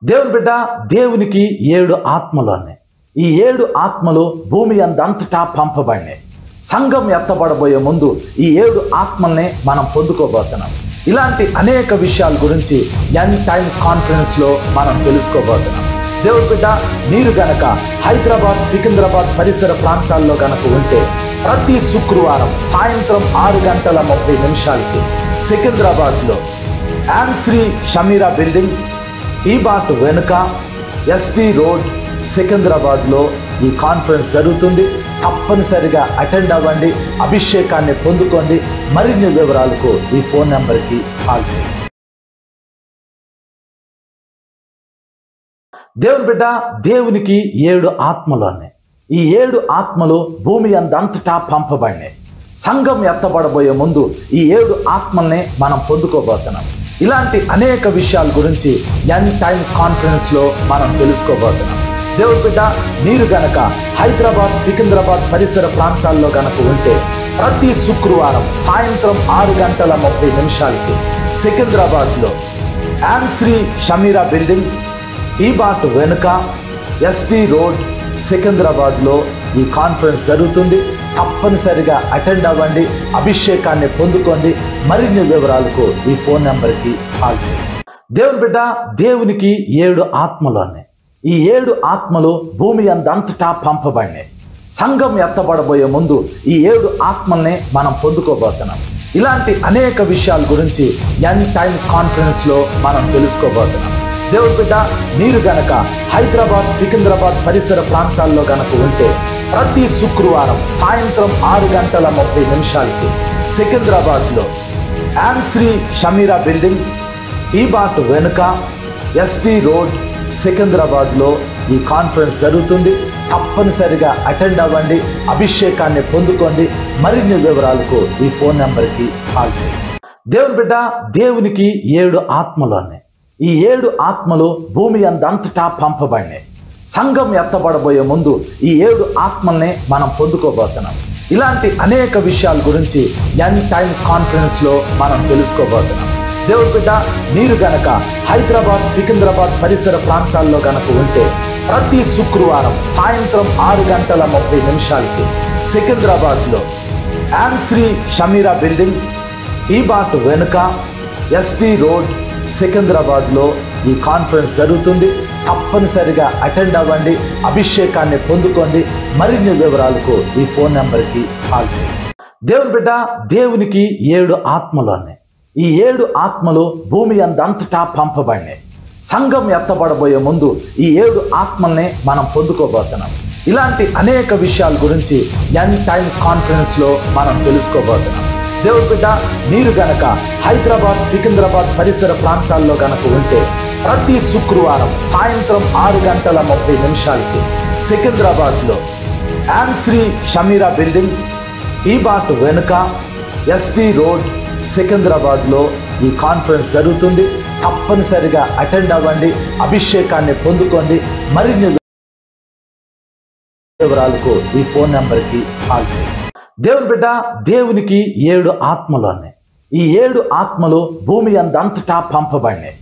దేవుని బిడ్డ, దేవునికి 7 ఆత్మలు ఉన్నాయి. ఈ 7 ఆత్మలు భూమి అంతటా పంపబడినాయి. సంఘం ఎత్తబడబోయే ముందు ఈ 7 ఆత్మల్ని మనం పొందుకోబోతున్నాం. ఇలాంటి అనేక విషయాల గురించి యంగ్ టైమ్స్ కాన్ఫరెన్స్లో మనం తెలుసుకోబోతున్నాం. దేవుని బిడ్డ, మీరు గనక హైదరాబాద్, సికింద్రాబాద్ పరిసర ప్రాంతాల్లో గనక ఉంటే ప్రతి శుక్రవారం సాయంత్రం 6:30 సికింద్రాబాద్లో శ్రీ షమీరా బిల్డింగ్ ఈ బాట్ వెనుక ఎస్టీ రోడ్ సికింద్రాబాద్లో ఈ కాన్ఫరెన్స్ జరుగుతుంది. తప్పనిసరిగా అటెండ్ అవ్వండి, అభిషేకాన్ని పొందుకోండి. మరిన్ని వివరాలకు ఈ ఫోన్ నెంబర్కి కాల్ చేయండి. దేవుని బిడ్డ, దేవునికి 7 ఆత్మలు ఉన్నాయి. ఈ 7 ఆత్మలు భూమి అంతటా పంపబడినాయి. సంఘం ఎత్తబడబోయే ముందు ఈ 7 ఆత్మల్ని మనం పొందుకోబోతున్నాం. ఇలాంటి అనేక విషయాల గురించి యంగ్ టైమ్స్ కాన్ఫరెన్స్లో మనం తెలుసుకోబోతున్నాం. దేవుని బిడ్డ, మీరు గనక హైదరాబాద్, సికింద్రాబాద్ పరిసర ప్రాంతాల్లో గనక ఉంటే ప్రతి శుక్రవారం సాయంత్రం 6:30 సికింద్రాబాద్లో శ్రీ షమీరా బిల్డింగ్ ఈ బాట్ వెనుక ఎస్టీ రోడ్ సికింద్రాబాద్లో ఈ కాన్ఫరెన్స్ జరుగుతుంది. తప్పనిసరిగా అటెండ్ అవ్వండి, అభిషేకాన్ని పొందుకోండి. మరిన్ని వివరాలకు ఈ ఫోన్ నెంబర్కి కాల్ చేయండి. దేవుని బిడ్డ, దేవునికి 7 ఆత్మలు ఉన్నాయి. ఈ 7 ఆత్మలు భూమి అంతటా పంపబడినాయి. సంఘం ఎత్తబడబోయే ముందు ఈ 7 ఆత్మల్ని మనం పొందుకోబోతున్నాం. ఇలాంటి అనేక విషయాల గురించి యంగ్ టైమ్స్ కాన్ఫరెన్స్లో మనం తెలుసుకోబోతున్నాం. దేవుని బిడ్డ, మీరు గనక హైదరాబాద్, సికింద్రాబాద్ పరిసర ప్రాంతాల్లో గనక ఉంటే ప్రతి శుక్రవారం సాయంత్రం 6:30 సికింద్రాబాద్లో శ్రీ షమీరా బిల్డింగ్ ఈ బాట్ వెనుక ఎస్టీ రోడ్ సికింద్రాబాద్లో ఈ కాన్ఫరెన్స్ జరుగుతుంది. తప్పనిసరిగా అటెండ్ అవ్వండి, అభిషేకాన్ని పొందుకోండి. మరిన్ని వివరాలకు ఈ ఫోన్ నెంబర్కి కాల్ చేయండి. దేవుని బిడ్డ, దేవునికి 7 ఆత్మలు ఉన్నాయి. ఈ 7 ఆత్మలు భూమి అంతటా పంపబడినాయి. సంఘం ఎత్తబడబోయే ముందు ఈ 7 ఆత్మల్ని మనం పొందుకోబోతున్నాం. ఇలాంటి అనేక విషయాల గురించి యంగ్ టైమ్స్ కాన్ఫరెన్స్లో మనం తెలుసుకోబోతున్నాం. దేవుని బిడ్డ, మీరు గనక హైదరాబాద్, సికింద్రాబాద్ పరిసర ప్రాంతాల్లో గనక ఉంటే ప్రతి శుక్రవారం సాయంత్రం 6:30 సికింద్రాబాద్లో శ్రీ షమీరా బిల్డింగ్ ఈ బాట్ వెనుక ఎస్టీ రోడ్ సికింద్రాబాద్లో ఈ కాన్ఫరెన్స్ జరుగుతుంది. తప్పనిసరిగా అటెండ్ అవ్వండి, అభిషేకాన్ని పొందుకోండి. మరిన్ని వివరాలకు ఈ ఫోన్ నెంబర్కి కాల్ చేయండి. దేవుని బిడ్డ, దేవునికి 7 ఆత్మలు ఉన్నాయి. ఈ 7 ఆత్మలు భూమి అంతటా పంపబడినాయి. సంఘం ఎత్తబడబోయే ముందు ఈ 7 ఆత్మల్ని మనం పొందుకోబోతున్నాం. ఇలాంటి అనేక విషయాల గురించి యంగ్ టైమ్స్ కాన్ఫరెన్స్లో మనం తెలుసుకోబోతున్నాం. దేవుని బిడ్డ, మీరు గనక హైదరాబాద్, సికింద్రాబాద్ పరిసర ప్రాంతాల్లో గనక ఉంటే ప్రతి శుక్రవారం సాయంత్రం 6:30 సికింద్రాబాద్లో శ్రీ షమీరా బిల్డింగ్ ఈ బాట్ వెనుక ఎస్టీ రోడ్ సికింద్రాబాద్లో ఈ కాన్ఫరెన్స్ జరుగుతుంది. తప్పనిసరిగా అటెండ్ అవ్వండి, అభిషేకాన్ని పొందుకోండి. మరిన్ని వివరాలకు ఈ ఫోన్ నెంబర్కి కాల్ చేయండి. దేవుని బిడ్డ, దేవునికి 7 ఆత్మలు ఉన్నాయి. ఈ 7 ఆత్మలు భూమి అంతటా పంపబడినాయి.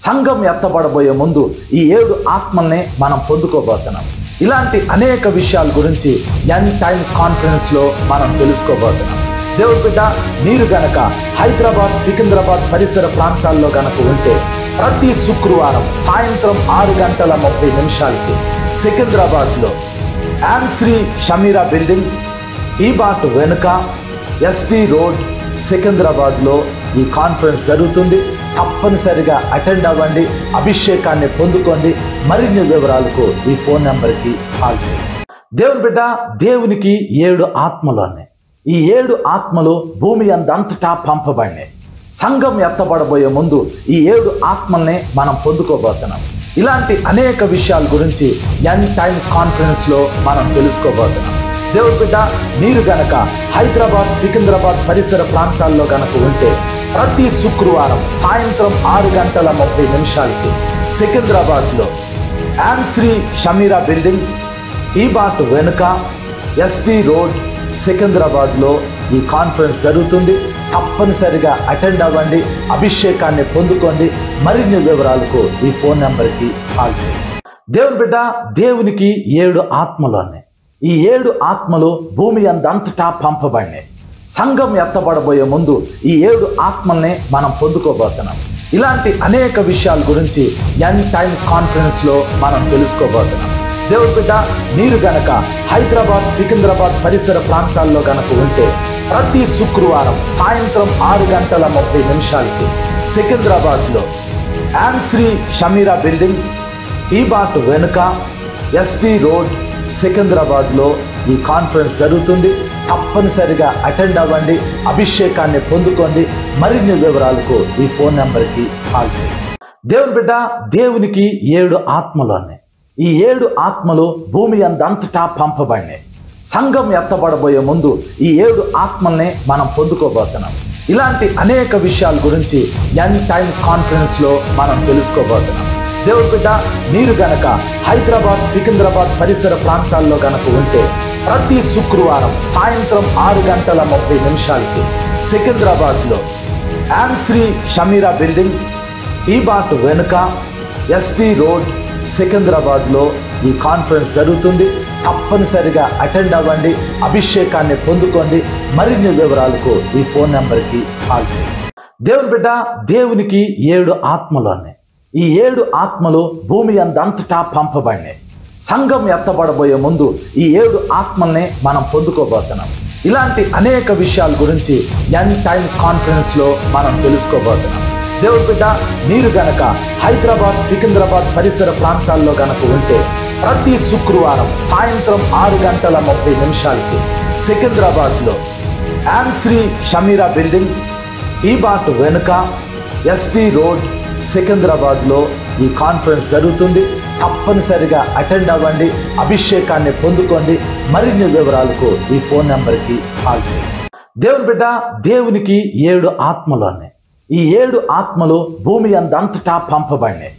సంఘం ఎత్తబడబోయే ముందు ఈ 7 ఆత్మల్ని మనం పొందుకోబోతున్నాం. ఇలాంటి అనేక విషయాల గురించి యంగ్ టైమ్స్ కాన్ఫరెన్స్లో మనం తెలుసుకోబోతున్నాం. దేవుని బిడ్డ, మీరు గనక హైదరాబాద్, సికింద్రాబాద్ పరిసర ప్రాంతాల్లో గనక ఉంటే ప్రతి శుక్రవారం సాయంత్రం 6:30 సికింద్రాబాద్లో శ్రీ షమీరా బిల్డింగ్ ఈ బాట్ వెనుక ఎస్టీ రోడ్ సికింద్రాబాద్లో ఈ కాన్ఫరెన్స్ జరుగుతుంది. తప్పనిసరిగా అటెండ్ అవ్వండి, అభిషేకాన్ని పొందుకోండి. మరిన్ని వివరాలకు ఈ ఫోన్ నెంబర్కి కాల్ చేయండి. దేవుని బిడ్డ, దేవునికి 7 ఆత్మలు ఉన్నాయి. ఈ 7 ఆత్మలు భూమి అంతటా పంపబడినాయి. సంఘం ఎత్తబడబోయే ముందు ఈ 7 ఆత్మల్ని మనం పొందుకోబోతున్నాం. ఇలాంటి అనేక విషయాల గురించి యంగ్ టైమ్స్ కాన్ఫరెన్స్లో మనం తెలుసుకోబోతున్నాం. దేవుని బిడ్డ, మీరు గనక హైదరాబాద్, సికింద్రాబాద్ పరిసర ప్రాంతాల్లో గనక ఉంటే ప్రతి శుక్రవారం సాయంత్రం 6:30 సికింద్రాబాద్లో శ్రీ షమీరా బిల్డింగ్ ఈ బాట్ వెనుక ఎస్టీ రోడ్ సికింద్రాబాద్లో ఈ కాన్ఫరెన్స్ జరుగుతుంది. తప్పనిసరిగా అటెండ్ అవ్వండి, అభిషేకాన్ని పొందుకోండి. మరిన్ని వివరాలకు ఈ ఫోన్ నెంబర్కి కాల్ చేయండి. దేవుని బిడ్డ, దేవునికి 7 ఆత్మలు ఉన్నాయి. ఈ 7 ఆత్మలు భూమి అంతటా పంపబడినాయి. సంఘం ఎత్తబడబోయే ముందు ఈ 7 ఆత్మల్ని మనం పొందుకోబోతున్నాం. ఇలాంటి అనేక విషయాల గురించి యంగ్ టైమ్స్ కాన్ఫరెన్స్లో మనం తెలుసుకోబోతున్నాం. దేవుని బిడ్డ, మీరు గనక హైదరాబాద్, సికింద్రాబాద్ పరిసర ప్రాంతాల్లో గనక ఉంటే ప్రతి శుక్రవారం సాయంత్రం 6:30 సికింద్రాబాద్లో శ్రీ షమీరా బిల్డింగ్ టీబాట్ వెనుక ఎస్టీ రోడ్ సికింద్రాబాద్లో ఈ కాన్ఫరెన్స్ జరుగుతుంది. తప్పనిసరిగా అటెండ్ అవ్వండి, అభిషేకాన్ని పొందుకోండి. మరిన్ని వివరాలకు ఈ ఫోన్ నెంబర్కి కాల్ చేయండి. దేవుని బిడ్డ, దేవునికి 7 ఆత్మలు ఉన్నాయి. ఈ 7 ఆత్మలు భూమి అంతటా పంపబడినాయి. సంఘం ఎత్తబడబోయే ముందు ఈ 7 ఆత్మల్ని మనం పొందుకోబోతున్నాం. ఇలాంటి అనేక విషయాల గురించి యంగ్ టైమ్స్ కాన్ఫరెన్స్లో మనం తెలుసుకోబోతున్నాం. దేవుని బిడ్డ, మీరు గనక హైదరాబాద్, సికింద్రాబాద్ పరిసర ప్రాంతాల్లో గనక ఉంటే ప్రతి శుక్రవారం సాయంత్రం 6:30 సికింద్రాబాద్లో శ్రీ షమీరా బిల్డింగ్ టీబాట్ వెనుక ఎస్టీ రోడ్ సికింద్రాబాద్లో ఈ కాన్ఫరెన్స్ జరుగుతుంది. తప్పనిసరిగా అటెండ్ అవ్వండి, అభిషేకాన్ని పొందుకోండి. మరిన్ని వివరాలకు ఈ ఫోన్ నెంబర్కి కాల్ చేయండి. దేవుని బిడ్డ, దేవునికి 7 ఆత్మలు ఉన్నాయి. ఈ 7 ఆత్మలు భూమి అంతటా పంపబడినాయి. సంఘం ఎత్తబడబోయే ముందు ఈ 7 ఆత్మల్ని మనం పొందుకోబోతున్నాం. ఇలాంటి అనేక విషయాల గురించి యంగ్ టైమ్స్ కాన్ఫరెన్స్లో మనం తెలుసుకోబోతున్నాం. దేవుని బిడ్డ, మీరు గనక హైదరాబాద్, సికింద్రాబాద్ పరిసర ప్రాంతాల్లో గనక ఉంటే ప్రతి శుక్రవారం సాయంత్రం 6:30 సికింద్రాబాద్లో శ్రీ షమీరా బిల్డింగ్ టీబాట్ వెనుక ఎస్టీ రోడ్ సికింద్రాబాద్లో ఈ కాన్ఫరెన్స్ జరుగుతుంది. తప్పనిసరిగా అటెండ్ అవ్వండి, అభిషేకాన్ని పొందుకోండి. మరిన్ని వివరాలకు ఈ ఫోన్ నెంబర్కి కాల్ చేయండి. దేవుని బిడ్డ, దేవునికి 7 ఆత్మలు ఉన్నాయి. ఈ 7 ఆత్మలు భూమి అంతటా పంపబడినాయి.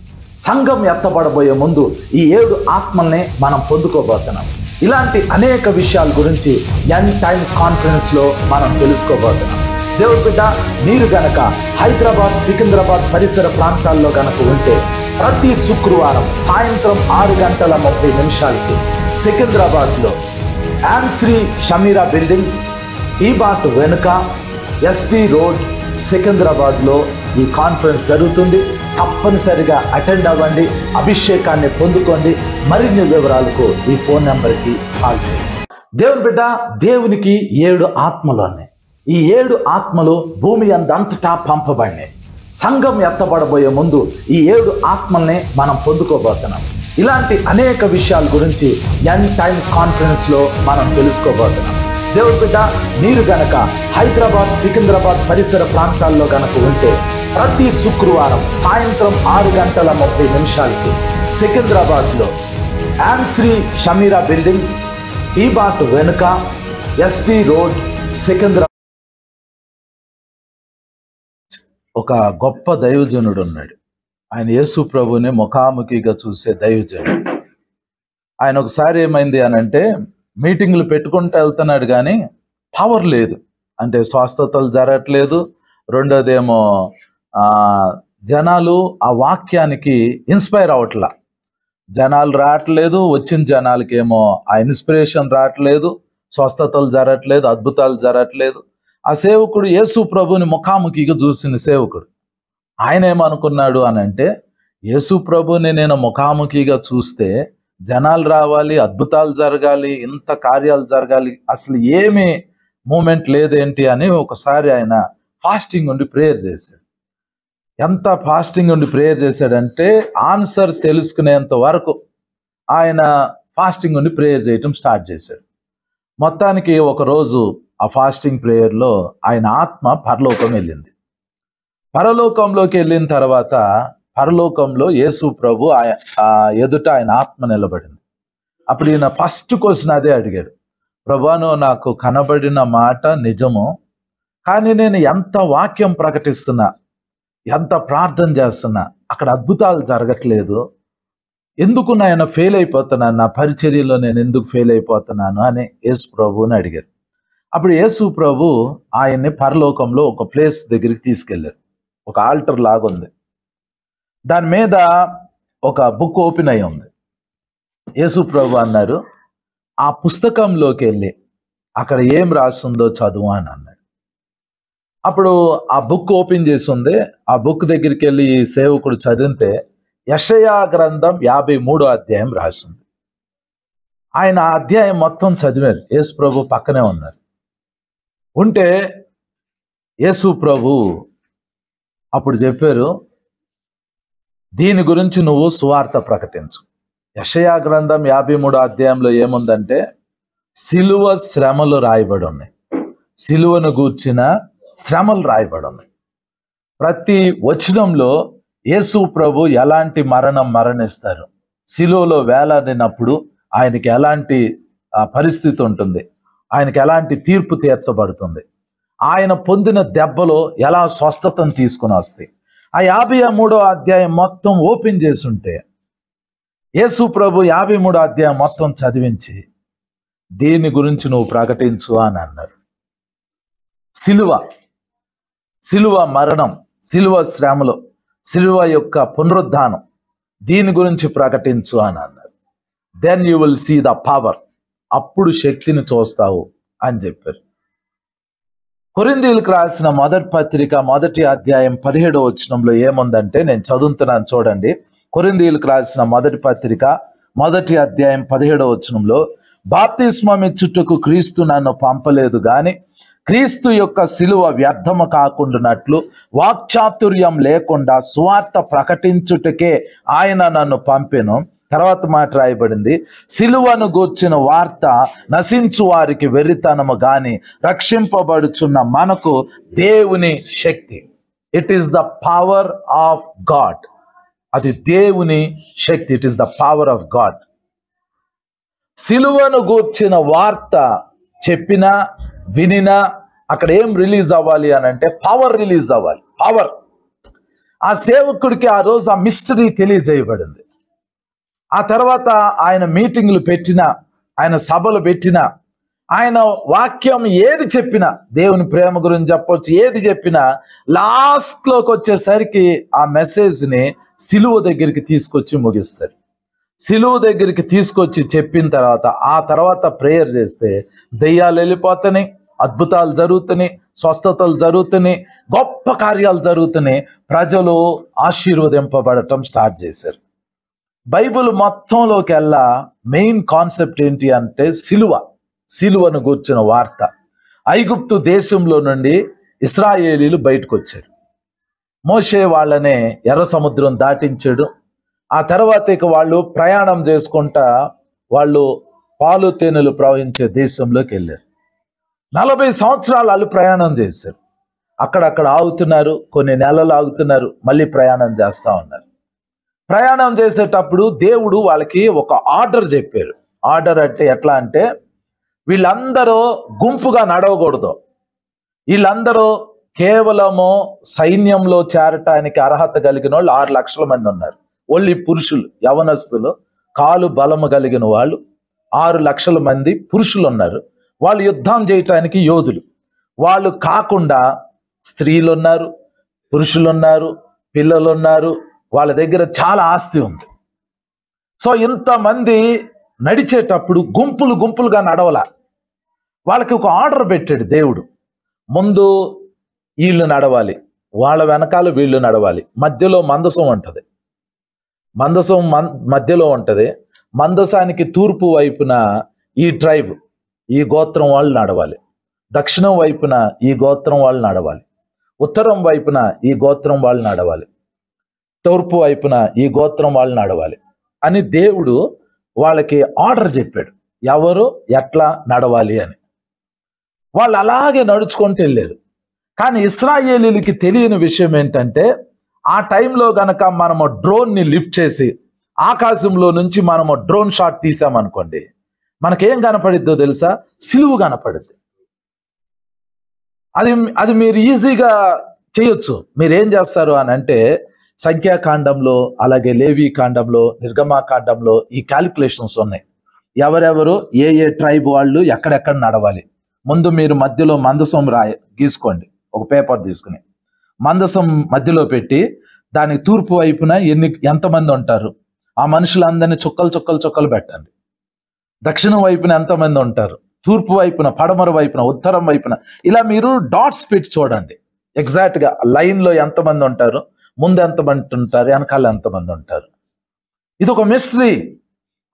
సంఘం ఎత్తబడబోయే ముందు ఈ 7 ఆత్మల్ని మనం పొందుకోబోతున్నాం. ఇలాంటి అనేక విషయాల గురించి యంగ్ టైమ్స్ కాన్ఫరెన్స్లో మనం తెలుసుకోబోతున్నాం. దేవుని బిడ్డ, మీరు గనక హైదరాబాద్, సికింద్రాబాద్ పరిసర ప్రాంతాల్లో గనక ఉంటే ప్రతి శుక్రవారం సాయంత్రం 6:30 సికింద్రాబాద్లో శ్రీ షమీరా బిల్డింగ్ టీబాట్ వెనుక ఎస్టీ రోడ్ సికింద్రాబాద్లో ఈ కాన్ఫరెన్స్ జరుగుతుంది. తప్పనిసరిగా అటెండ్ అవ్వండి, అభిషేకాన్ని పొందుకోండి. మరిన్ని వివరాలకు ఈ ఫోన్ నెంబర్కి కాల్ చేయండి. దేవుని బిడ్డ, దేవునికి 7 ఆత్మలు ఉన్నాయి. ఈ 7 ఆత్మలు భూమి అంతటా పంపబడినాయి. సంఘం ఎత్తబడబోయే ముందు ఈ 7 ఆత్మల్ని మనం పొందుకోబోతున్నాం. ఇలాంటి అనేక విషయాల గురించి యంగ్ టైమ్స్ కాన్ఫరెన్స్లో మనం తెలుసుకోబోతున్నాం. దేవుని బిడ్డ, మీరు గనక హైదరాబాద్, సికింద్రాబాద్ పరిసర ప్రాంతాల్లో గనక ఉంటే ప్రతి శుక్రవారం సాయంత్రం 6:30 సికింద్రాబాద్లో శ్రీ షమీరా బిల్డింగ్ టీబాట్ వెనుక ఎస్టీ రోడ్ సికింద్రాబాద్ ఒక గొప్ప దైవజనుడు ఉన్నాడు. ఆయన యేసు ప్రభుని ముఖాముఖిగా చూసే దైవజనుడు. ఆయన ఒకసారి ఏమైంది అనంటే మీటింగ్లు పెట్టుకుంటూ వెళ్తున్నాడు, కానీ పవర్ లేదు. అంటే స్వస్థతలు జరగట్లేదు. రెండోదేమో జనాలు ఆ వాక్యానికి ఇన్స్పైర్ అవ్వట్లా. జనాలు రావట్లేదు, వచ్చిన జనాలకి ఏమో ఆ ఇన్స్పిరేషన్ రావట్లేదు, స్వస్థతలు జరగట్లేదు, అద్భుతాలు జరగట్లేదు. ఆ సేవకుడు యేసు ప్రభుని ముఖాముఖిగా చూసిన సేవకుడు. ఆయన ఏమనుకున్నాడు అనంటే, యేసు ప్రభుని నేను ముఖాముఖిగా చూస్తే జనాలు రావాలి, అద్భుతాలు జరగాలి, ఇంత కార్యాలు జరగాలి, అసలు ఏమీ మూమెంట్ లేదేంటి అని ఒకసారి ఆయన ఫాస్టింగ్ ఉండి ప్రేయర్ చేశాడు. ఎంత ఫాస్టింగ్ ఉండి ప్రేయర్ చేశాడంటే ఆన్సర్ తెలుసుకునేంత వరకు ఆయన ఫాస్టింగ్ ఉండి ప్రేయర్ చేయటం స్టార్ట్ చేశాడు. మొత్తానికి ఒకరోజు ఆ ఫాస్టింగ్ ప్రేయర్లో ఆయన ఆత్మ పరలోకం వెళ్ళింది. పరలోకంలోకి వెళ్ళిన తర్వాత పరలోకంలో యేసు ప్రభు ఎదుట ఆయన ఆత్మ నిలబడింది. అప్పుడు ఈయన ఫస్ట్ క్వశ్చన్ అదే అడిగాడు, ప్రభువా, నువ్వు నాకు కనబడిన మాట నిజము, కానీ నేను ఎంత వాక్యం ప్రకటిస్తున్నా, ఎంత ప్రార్థన చేస్తున్నా అక్కడ అద్భుతాలు జరగట్లేదు, ఎందుకు నాయన ఫెయిల్ అయిపోతున్నాను, నా పరిచర్యలో నేను ఎందుకు ఫెయిల్ అయిపోతున్నాను అని యేసు ప్రభువుని అడిగారు. అప్పుడు యేసు ప్రభు ఆయన్ని పరలోకంలో ఒక ప్లేస్ దగ్గరికి తీసుకెళ్ళారు. ఒక ఆల్టర్ లాగా ఉంది. దాని మీద ఒక బుక్ ఓపెన్ అయి ఉంది. యేసు ప్రభు అన్నారు, ఆ పుస్తకంలోకి వెళ్ళి అక్కడ ఏం రాస్తుందో చదువు అని అన్నాడు. అప్పుడు ఆ బుక్ ఓపెన్ చేసి ఉంది. ఆ బుక్ దగ్గరికి వెళ్ళి ఈ సేవకుడు చదివితే యెషయా గ్రంథం 53వ అధ్యాయం రాసింది. ఆయన ఆ అధ్యాయం మొత్తం చదివారు. యేసు ప్రభు పక్కనే ఉన్నారు. ఉంటే యేసు ప్రభు అప్పుడు చెప్పారు, దీని గురించి నువ్వు సువార్త ప్రకటించు. యెషయా గ్రంథం 53వ అధ్యాయంలో ఏముందంటే సిలువ శ్రమలు రాయబడి ఉన్నాయి. సిలువను గూర్చిన శ్రమలు రాయబడి ఉన్నాయి. ప్రతి వచనంలో యేసు ప్రభు ఎలాంటి మరణం మరణిస్తారు, సిలువలో వేలాడినప్పుడు ఆయనకి ఎలాంటి పరిస్థితి ఉంటుంది, ఆయనకి ఎలాంటి తీర్పు తీర్చబడుతుంది, ఆయన పొందిన దెబ్బలో ఎలా స్వస్థతను తీసుకుని వస్తాయి. ఆ 53వ అధ్యాయం మొత్తం ఓపెన్ చేసి ఉంటే యేసు ప్రభు 53వ అధ్యాయం మొత్తం చదివించి దీని గురించి నువ్వు ప్రకటించు అని అన్నారు. సిలువ మరణం, సిలువ శ్రమలు, సిలువ యొక్క పునరుద్ధానం, దీని గురించి ప్రకటించు అని అన్నారు. Then you will see the power, అప్పుడు శక్తిని చూస్తావు అని చెప్పారు. కొరింథీయులకు రాసిన మొదటి పత్రిక 1వ అధ్యాయం 17వ వచనంలో ఏముందంటే, నేను చదువుతున్నాను చూడండి. కొరింథీయులకు రాసిన మొదటి పత్రిక 1వ అధ్యాయం 17వ వచనంలో, బాప్తిస్మం ఇచ్చుటకు క్రీస్తు నన్ను పంపలేదు గాని క్రీస్తు యొక్క సిలువ వ్యర్థము కాకుండానట్లు వాక్చాతుర్యం లేకుండా సువార్త ప్రకటించుటకే ఆయన నన్ను పంపెను. తర్వాత మాట రాయబడింది, సిలువను గూర్చిన వార్త నశించు వారికి వెర్రితనము గాని రక్షింపబడుచున్న మనకు దేవుని శక్తి. It is the power of God. అది దేవుని శక్తి. It is the power of God. సిలువను గూర్చిన వార్త చెప్పినా వినినా అక్కడ ఏం రిలీజ్ అవ్వాలి అని అంటే పవర్ రిలీజ్ అవ్వాలి. పవర్. ఆ సేవకుడికి ఆ రోజు ఆ మిస్టరీ తెలియజేయబడింది. ఆ తర్వాత ఆయన మీటింగ్లు పెట్టినా, ఆయన సభలు పెట్టినా, ఆయన వాక్యం ఏది చెప్పినా, దేవుని ప్రేమ గురించి చెప్పొచ్చు, ఏది చెప్పినా లాస్ట్లోకి వచ్చేసరికి ఆ మెసేజ్ని సిలువ దగ్గరికి తీసుకొచ్చి ముగిస్తారు. సిలువ దగ్గరికి తీసుకొచ్చి చెప్పిన తర్వాత ఆ తర్వాత ప్రేయర్ చేస్తే దెయ్యాలు వెళ్ళిపోతున్నాయి, అద్భుతాలు జరుగుతున్నాయి, స్వస్థతలు జరుగుతున్నాయి, గొప్ప కార్యాలు జరుగుతున్నాయి, ప్రజలు ఆశీర్వదింపబడటం స్టార్ట్ చేశారు. బైబిల్ మొత్తంలోకి వెళ్ళా మెయిన్ కాన్సెప్ట్ ఏంటి అంటే సిలువను గూర్చిన వార్త. ఐగుప్తు దేశంలో నుండి ఇశ్రాయేలీలు బయటకు వచ్చారు. మోషే వాళ్ళనే ఎర్ర సముద్రం దాటించాడు. ఆ తర్వాత ఇక వాళ్ళు ప్రయాణం చేసుకుంటా వాళ్ళు పాలు తేనెలు ప్రవహించే దేశంలోకి వెళ్ళారు. 40 సంవత్సరాలు వాళ్ళు ప్రయాణం చేశారు. అక్కడక్కడ ఆగుతున్నారు, కొన్ని నెలలు ఆగుతున్నారు, మళ్ళీ ప్రయాణం చేస్తూ ఉన్నారు. ప్రయాణం చేసేటప్పుడు దేవుడు వాళ్ళకి ఒక ఆర్డర్ చెప్పారు. ఆర్డర్ అంటే ఎట్లా అంటే, వీళ్ళందరూ గుంపుగా నడవకూడదు, వీళ్ళందరూ కేవలము సైన్యంలో చేరటానికి అర్హత కలిగిన వాళ్ళు 6 లక్షల మంది ఉన్నారు. ఓన్లీ పురుషులు, యవనస్తులు, కాలు బలము కలిగిన వాళ్ళు 6 లక్షల మంది పురుషులు ఉన్నారు. వాళ్ళు యుద్ధం చేయటానికి యోధులు. వాళ్ళు కాకుండా స్త్రీలు ఉన్నారు, పురుషులు ఉన్నారు, పిల్లలు ఉన్నారు, వాళ్ళ దగ్గర చాలా ఆస్తి ఉంది. సో ఇంతమంది నడిచేటప్పుడు గుంపులు గుంపులుగా నడవల. వాళ్ళకి ఒక ఆర్డర్ పెట్టాడు దేవుడు. ముందు వీళ్ళు నడవాలి, వాళ్ళ వెనకాల వీళ్ళు నడవాలి, మధ్యలో మందసం ఉంటుంది. మందసం మధ్యలో ఉంటుంది. మందసానికి తూర్పు వైపున ఈ ట్రైబ్, ఈ గోత్రం వాళ్ళు నడవాలి. దక్షిణం వైపున ఈ గోత్రం వాళ్ళు నడవాలి. ఉత్తరం వైపున ఈ గోత్రం వాళ్ళు నడవాలి. తూర్పు వైపున ఈ గోత్రం వాళ్ళు నడవాలి అని దేవుడు వాళ్ళకి ఆర్డర్ చెప్పాడు, ఎవరు ఎట్లా నడవాలి అని. వాళ్ళు అలాగే నడుచుకుంటూ వెళ్ళారు. కానీ ఇశ్రాయేలీలకి తెలియని విషయం ఏంటంటే, ఆ టైంలో గనక మనము డ్రోన్ని లిఫ్ట్ చేసి ఆకాశంలో నుంచి మనము డ్రోన్ షాట్ తీసామనుకోండి, మనకేం కనపడిద్దో తెలుసా? సిలువ కనపడుద్ది. అది మీరు ఈజీగా చేయొచ్చు. మీరు ఏం చేస్తారు అని అంటే, సంఖ్యాకాండంలో, అలాగే లేవీ కాండంలో, నిర్గమాకాండంలో ఈ క్యాలిక్యులేషన్స్ ఉన్నాయి. ఎవరెవరు ఏ ఏ ట్రైబ్ వాళ్ళు ఎక్కడెక్కడ నడవాలి. ముందు మీరు మధ్యలో మందసం గీసుకోండి, ఒక పేపర్ తీసుకుని మందసం మధ్యలో పెట్టి దానికి తూర్పు వైపున ఎంతమంది ఉంటారు? ఆ మనుషులందరినీ చుక్కలు పెట్టండి. దక్షిణం వైపున ఎంతమంది ఉంటారు? తూర్పు వైపున, పడమర వైపున, ఉత్తరం వైపున, ఇలా మీరు డాట్స్ పెట్టి చూడండి. ఎగ్జాక్ట్గా లైన్లో ఎంతమంది ఉంటారు, ముందు ఎంతమంది ఉంటారు, వెనకాల ఎంతమంది ఉంటారు. ఇది ఒక మిస్టరీ.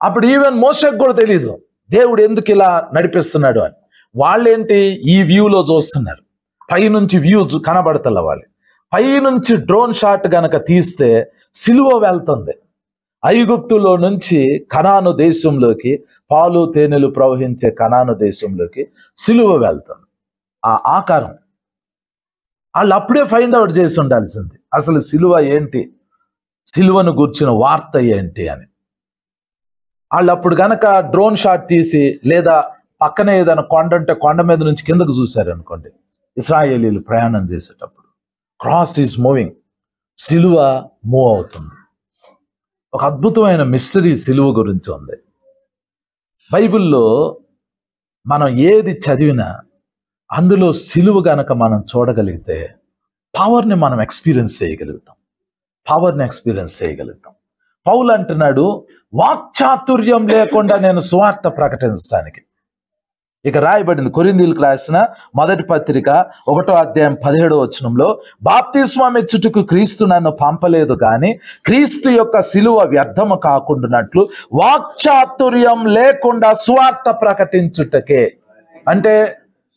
అప్పుడు ఈవెన్ మోషేకు కూడా తెలియదు దేవుడు ఎందుకు ఇలా నడిపిస్తున్నాడు అని. వాళ్ళేంటి, ఈ వ్యూలో చూస్తున్నారు. పైనుంచి వ్యూ కనబడతల వాళ్ళు. పైనుంచి డ్రోన్ షాట్ గనక తీస్తే సిలువ వెళ్తుంది. ఐగుప్తులో నుంచి కనాను దేశంలోకి, పాలు తేనెలు ప్రవహించే కనాను దేశంలోకి సిలువ వెళ్తుంది. ఆ ఆకారం వాళ్ళు అప్పుడే ఫైండ్ అవుట్ చేసి ఉండాల్సింది, అసలు సిలువ ఏంటి, సిలువను గూర్చిన వార్త ఏంటి అని. వాళ్ళు అప్పుడు గనక డ్రోన్ షాట్ తీసి, లేదా పక్కనే ఏదైనా కొండ ఉంటే కొండ మీద నుంచి కిందకు చూశారు అనుకోండి, ఇశ్రాయేలీలు ప్రయాణం చేసేటప్పుడు క్రాస్ ఈజ్ మూవింగ్, సిలువ మూవ్ అవుతుంది. ఒక అద్భుతమైన మిస్టరీ సిలువ గురించి ఉంది. బైబిల్లో మనం ఏది చదివినా అందులో సిలువ గనక మనం చూడగలిగితే పవర్ని మనం ఎక్స్పీరియన్స్ చేయగలుగుతాం. పౌలు అంటున్నాడు, వాక్చాతుర్యం లేకుండా నేను సువార్త ప్రకటించడానికి. ఇక రాయబడింది కొరింథీయులకు రాసిన మొదటి పత్రిక 1వ అధ్యాయం 17వ వచనంలో, బాప్తిస్మం ఇచ్చుటకు క్రీస్తు నన్ను పంపలేదు కానీ క్రీస్తు యొక్క సిలువ వ్యర్థము కాకుండానట్లు వాక్చాతుర్యం లేకుండా సువార్త ప్రకటించుటకే. అంటే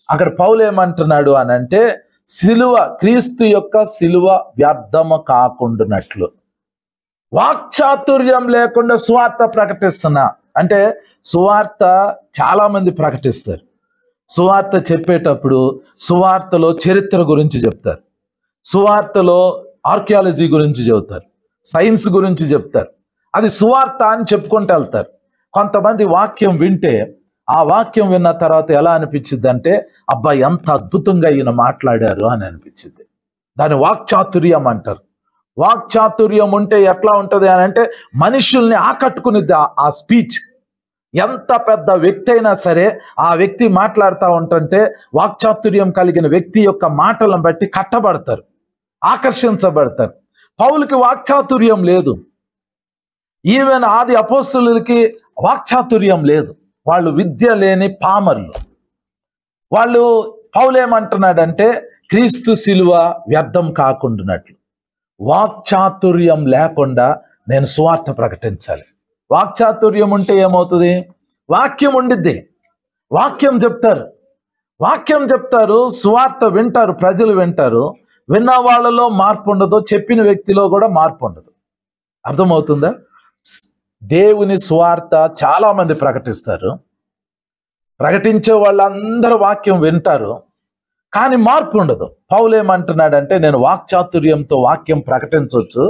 అక్కడ పౌలు ఏమంటున్నాడు అని అంటే, క్రీస్తు యొక్క సిలువ వ్యర్థము కాకుండానట్లు వాక్చాతుర్యం లేకుండా సువార్త ప్రకటిస్తున్నా. అంటే సువార్త చాలా మంది ప్రకటిస్తారు. సువార్త చెప్పేటప్పుడు సువార్తలో చరిత్ర గురించి చెప్తారు, సువార్తలో ఆర్కియాలజీ గురించి చెబుతారు, సైన్స్ గురించి చెప్తారు. అది సువార్త అని చెప్పుకుంటూ వెళ్తారు. కొంతమంది వాక్యం వింటే ఆ వాక్యం విన్న తర్వాత ఎలా అనిపించింది అంటే, అబ్బాయి ఎంత అద్భుతంగా ఈయన మాట్లాడారు అని అనిపించింది. దాన్ని వాక్చాతుర్యం అంటారు. వాక్చాతుర్యం ఉంటే ఎట్లా ఉంటుంది అని అంటే, మనుషుల్ని ఆకట్టుకునిద్ది ఆ స్పీచ్. ఎంత పెద్ద వ్యక్తి అయినా సరే ఆ వ్యక్తి మాట్లాడుతూ ఉంటుంటే వాక్చాతుర్యం కలిగిన వ్యక్తి యొక్క మాటలను బట్టి కట్టబడతారు, ఆకర్షించబడతారు. పౌలుకి వాక్చాతుర్యం లేదు. ఈవెన్ ఆది అపోస్తలులకి వాక్చాతుర్యం లేదు. వాళ్ళు విద్య లేని పామరులు. పౌలు ఏమంటున్నాడంటే, క్రీస్తు సిలువ వ్యర్థం కాకుండానట్లు వాక్చాతుర్యం లేకుండా నేను సువార్త ప్రకటించాలి. వాక్చాతుర్యం ఉంటే ఏమవుతుంది? వాక్యం ఉండిద్ది, వాక్యం చెప్తారు, సువార్త వింటారు, ప్రజలు వింటారు. విన్న వాళ్ళలో మార్పు ఉండదు, చెప్పిన వ్యక్తిలో కూడా మార్పు ఉండదు. అర్థమవుతుందా? దేవుని సువార్త చాలా మంది ప్రకటిస్తారు, ప్రకటించే వాళ్ళందరూ వాక్యం వింటారు, కానీ మార్పు ఉండదు. పౌలు ఏమంటున్నాడంటే, నేను వాక్చాతుర్యంతో వాక్యం ప్రకటించవచ్చు.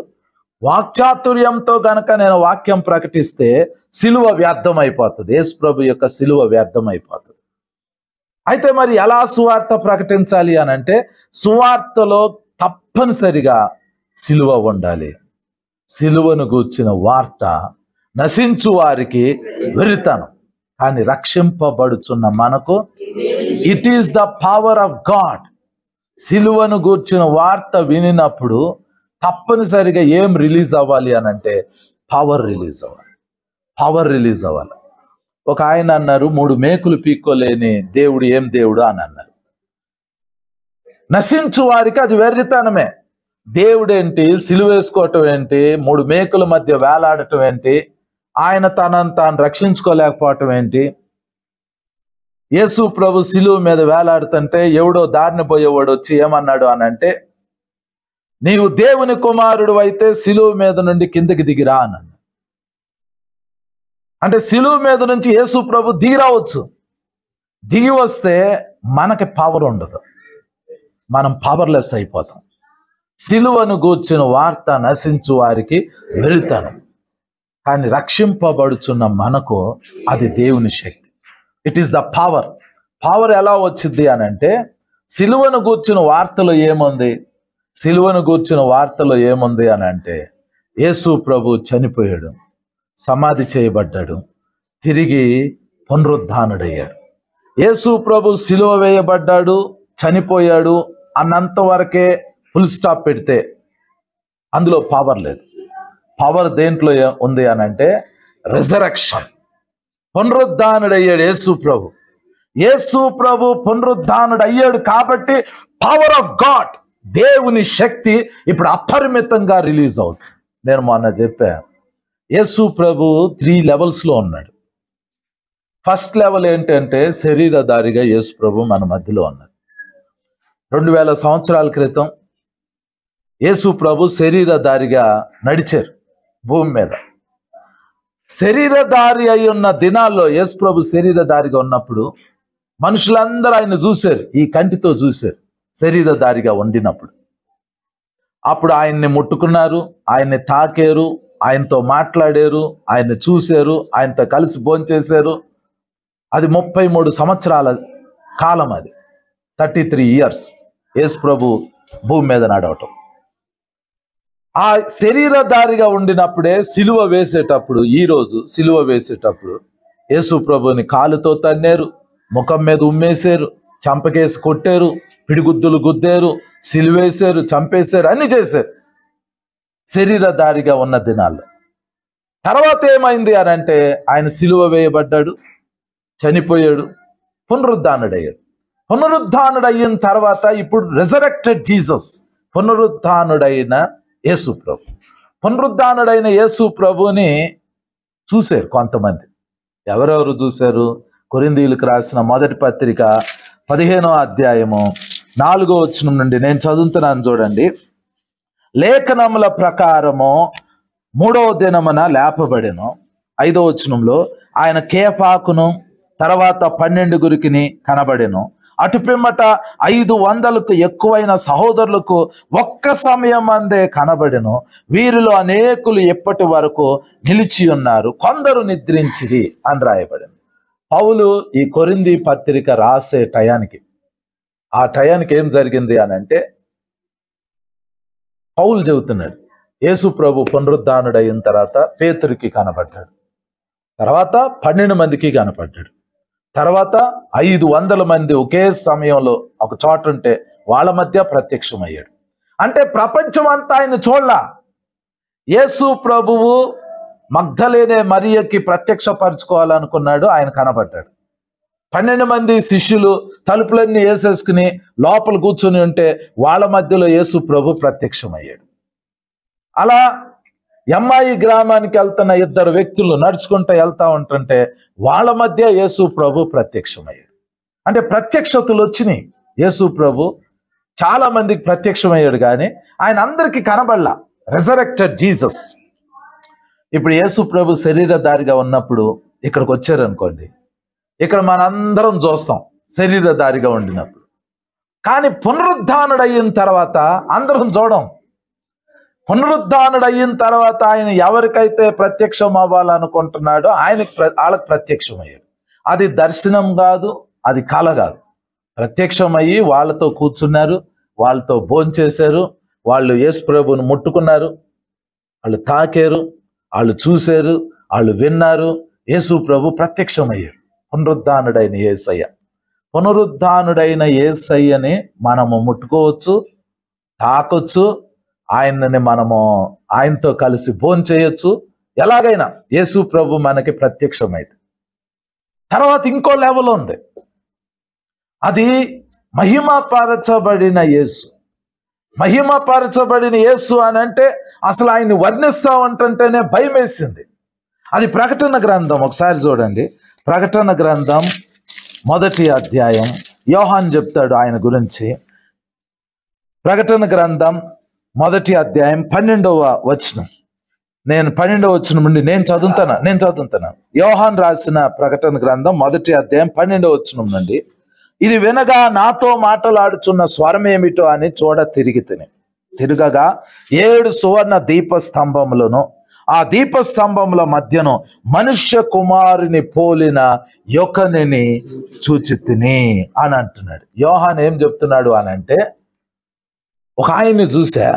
వాక్చాతుర్యంతో గనక నేను వాక్యం ప్రకటిస్తే సిలువ వ్యర్థం అయిపోతుంది, యేసు ప్రభు యొక్క సిలువ వ్యర్థం అయిపోతుంది. అయితే మరి ఎలా సువార్త ప్రకటించాలి అని అంటే, సువార్తలో తప్పనిసరిగా సిలువ ఉండాలి. సిలువను గూర్చిన వార్త నశించు వారికి వెర్రితనం, కానీ రక్షింపబడుచున్న మనకు it is the power of God. సిలువను గూర్చిన వార్త వినినప్పుడు తప్పనిసరిగా ఏం రిలీజ్ అవ్వాలి అని అంటే, పవర్ రిలీజ్ అవ్వాలి. ఒక ఆయన అన్నారు, 3 మేకులు పీక్కోలేని దేవుడు ఏం దేవుడు అని అన్నారు. నశించు వారికి అది వెర్రితనమే. దేవుడేంటి, సిలువ వేసుకోవటం ఏంటి, 3 మేకుల మధ్య వేలాడటం ఏంటి, ఆయన తనను తాను రక్షించుకోలేకపోవటం ఏంటి? యేసు ప్రభు సిలువ మీద వేలాడుతుంటే ఎవడో దారిని పోయేవాడు వచ్చి ఏమన్నాడు అని అంటే, నీవు దేవుని కుమారుడు అయితే సిలువ మీద నుండి కిందకి దిగిరా అన్నాడు. అంటే సిలువ మీద నుంచి యేసు ప్రభు దిగి రావచ్చు. దిగి వస్తే మనకి పవర్ ఉండదు, మనం పవర్లెస్ అయిపోతాం. సిలువను గూర్చిన వార్త నశించు వారికి వెళ్తాను, కానీ రక్షింపబడుచున్న మనకు అది దేవుని శక్తి. It is the power. Power ఎలా వచ్చింది అని అంటే, సిలువను గూర్చిన వార్తలో ఏముంది? సిలువను గూర్చిన వార్తలో ఏముంది అని అంటే, యేసు ప్రభు చనిపోయాడు, సమాధి చేయబడ్డాడు, తిరిగి పునరుద్ధానుడయ్యాడు. యేసు ప్రభు సిలువ వేయబడ్డాడు, చనిపోయాడు అన్నంత వరకే ఫుల్ స్టాప్ పెడితే అందులో పవర్ లేదు. పవర్ దేంట్లో ఉంది అని అంటే రిజరెక్షన్. పునరుద్ధానుడయ్యాడు యేసు ప్రభు. యేసు ప్రభు పునరుద్ధానుడు అయ్యాడు కాబట్టి పవర్ ఆఫ్ గాడ్, దేవుని శక్తి ఇప్పుడు అపరిమితంగా రిలీజ్ అవుతుంది. నేను మొన్న చెప్పా, యేసు ప్రభు 3 లెవెల్స్లో ఉన్నాడు. ఫస్ట్ లెవెల్ ఏంటంటే శరీరధారిగా యేసు ప్రభు మన మధ్యలో ఉన్నాడు. 2000 సంవత్సరాల క్రితం యేసు ప్రభు శరీరధారిగా నడిచారు భూమి మీద. శరీరధారి అయి ఉన్న దినాల్లో యేసు ప్రభు శరీరధారిగా ఉన్నప్పుడు మనుషులందరూ ఆయన చూశారు, ఈ కంటితో చూశారు శరీరధారిగా ఉండినప్పుడు. అప్పుడు ఆయన్ని ముట్టుకున్నారు, ఆయన్ని తాకారు, ఆయనతో మాట్లాడారు, ఆయన్ని చూశారు, ఆయనతో కలిసి భోంచేశారు. అది 33 సంవత్సరాల కాలం, అది 33 ఇయర్స్ యేసు ప్రభు భూమి మీద నడవటం. ఆ శరీరధారిగా ఉండినప్పుడే సిలువ వేసేటప్పుడు, ఈరోజు సిలువ వేసేటప్పుడు యేసు ప్రభుని కాలుతో తన్నారు, ముఖం మీద ఉమ్మేశారు, చంపకేసి కొట్టారు, పిడిగుద్దులు గుద్దారు, సిలువేశారు, చంపేశారు, అన్ని చేశారు శరీరధారిగా ఉన్న దినాల్లో. తర్వాత ఏమైంది అని అంటే ఆయన సిలువ వేయబడ్డాడు, చనిపోయాడు, పునరుద్ధానుడయ్యాడు. పునరుద్ధానుడయిన తర్వాత ఇప్పుడు రిజరెక్టెడ్ జీసస్, పునరుద్ధానుడైన యేసు ప్రభు. పునరుద్ధానుడైన యేసు ప్రభుని చూశారు కొంతమంది. ఎవరెవరు చూశారు? కొరింథీయులకు రాసిన మొదటి పత్రిక 15వ అధ్యాయము 4వ వచనం నుండి నేను చదువుతున్నాను చూడండి. లేఖనముల ప్రకారము 3వ దినమున లేపబడెను. 5వ వచనంలో ఆయన కేఫాకును తర్వాత 12 కనబడెను. అటు పిమ్మట 500కు ఎక్కువైన సహోదరులకు ఒక్క సమయం అందే కనబడెను. వీరిలో అనేకులు ఎప్పటి వరకు నిలిచి ఉన్నారు, కొందరు నిద్రించిరి అని రాయబడింది. పౌలు ఈ కొరింథీ పత్రిక రాసే టయానికి, ఆ టయానికి ఏం జరిగింది అని అంటే పౌలు చెబుతున్నాడు, యేసు ప్రభు పునరుద్ధానుడు అయిన తర్వాత పేతురుకి కనబడ్డాడు, తర్వాత 12 మందికి కనపడ్డాడు, తర్వాత 500 మంది ఒకే సమయంలో ఒక చోట ఉంటే వాళ్ళ మధ్య ప్రత్యక్షమయ్యాడు. అంటే ప్రపంచం అంతా ఆయన చూడలా. యేసు ప్రభువు మగ్ధలేనే మరియకి ప్రత్యక్షపరచుకోవాలనుకున్నాడు, ఆయన కనబడ్డాడు. 12 మంది శిష్యులు తలుపులన్నీ వేసేసుకుని లోపల కూర్చొని ఉంటే వాళ్ళ మధ్యలో యేసు ప్రభు ప్రత్యక్షమయ్యాడు. అలా ఎమ్మాయి గ్రామానికి వెళ్తున్న 2 వ్యక్తులు నడుచుకుంటూ వెళ్తా ఉంటుంటే వాళ్ళ మధ్య యేసు ప్రభు ప్రత్యక్షమయ్యాడు. అంటే ప్రత్యక్షతలు వచ్చినాయి. యేసు ప్రభు చాలా మందికి ప్రత్యక్షమయ్యాడు, కానీ ఆయన అందరికీ కనబడలా. Resurrected Jesus. ఇప్పుడు యేసు ప్రభు శరీరధారిగా ఉన్నప్పుడు ఇక్కడికి వచ్చారనుకోండి, ఇక్కడ మనందరం చూస్తాం శరీరధారిగా ఉండినప్పుడు. కానీ పునరుద్ధానుడు అయిన తర్వాత అందరం చూడం. పునరుద్ధానుడు అయిన తర్వాత ఆయన ఎవరికైతే ప్రత్యక్షం అవ్వాలనుకుంటున్నాడో వాళ్ళకి ప్రత్యక్షమయ్యాడు. అది దర్శనం కాదు, అది కల కాదు. ప్రత్యక్షమయ్యి వాళ్ళతో కూర్చున్నారు, వాళ్ళతో భోంచేశారు, వాళ్ళు యేసు ప్రభువుని ముట్టుకున్నారు, వాళ్ళు తాకారు, వాళ్ళు చూశారు, వాళ్ళు విన్నారు. యేసు ప్రభు ప్రత్యక్షమయ్యాడు. పునరుద్ధానుడైన యేసయ్య. పునరుద్ధానుడైన యేసయ్యని మనము ముట్టుకోవచ్చు, తాకొచ్చు, ఆయనని మనము ఆయనతో కలిసి భోంచేయొచ్చు. ఎలాగైనా యేసు ప్రభు మనకి ప్రత్యక్షమైంది. తర్వాత ఇంకో లెవెల్ ఉంది, అది మహిమపరచబడిన యేసు. మహిమపరచబడిన యేసు అని అంటే అసలు ఆయన్ని వర్ణిస్తా ఉంటుంటేనే భయం వేసింది. అది ప్రకటన గ్రంథం, ఒకసారి చూడండి. ప్రకటన గ్రంథం 1వ అధ్యాయం యోహాను చెప్తాడు ఆయన గురించి. ప్రకటన గ్రంథం 1వ అధ్యాయం 12వ వచనం. నేను 12వ వచనం నుండి నేను చదువుతాను. యోహాను రాసిన ప్రకటన గ్రంథం 1వ అధ్యాయం 12వ వచనం నుండి, ఇది వినగా నాతో మాట్లాడుచున్న స్వరం ఏమిటో అని తిరగగా 7 సువర్ణ దీపస్తంభములను, ఆ దీపస్తంభముల మధ్యను మనుష్య కుమారుని పోలిన యొకనిని చూచితిని అని అంటున్నాడు. యోహాను ఏం చెప్తున్నాడు అని అంటే, ఒక ఆయన్ని చూసా,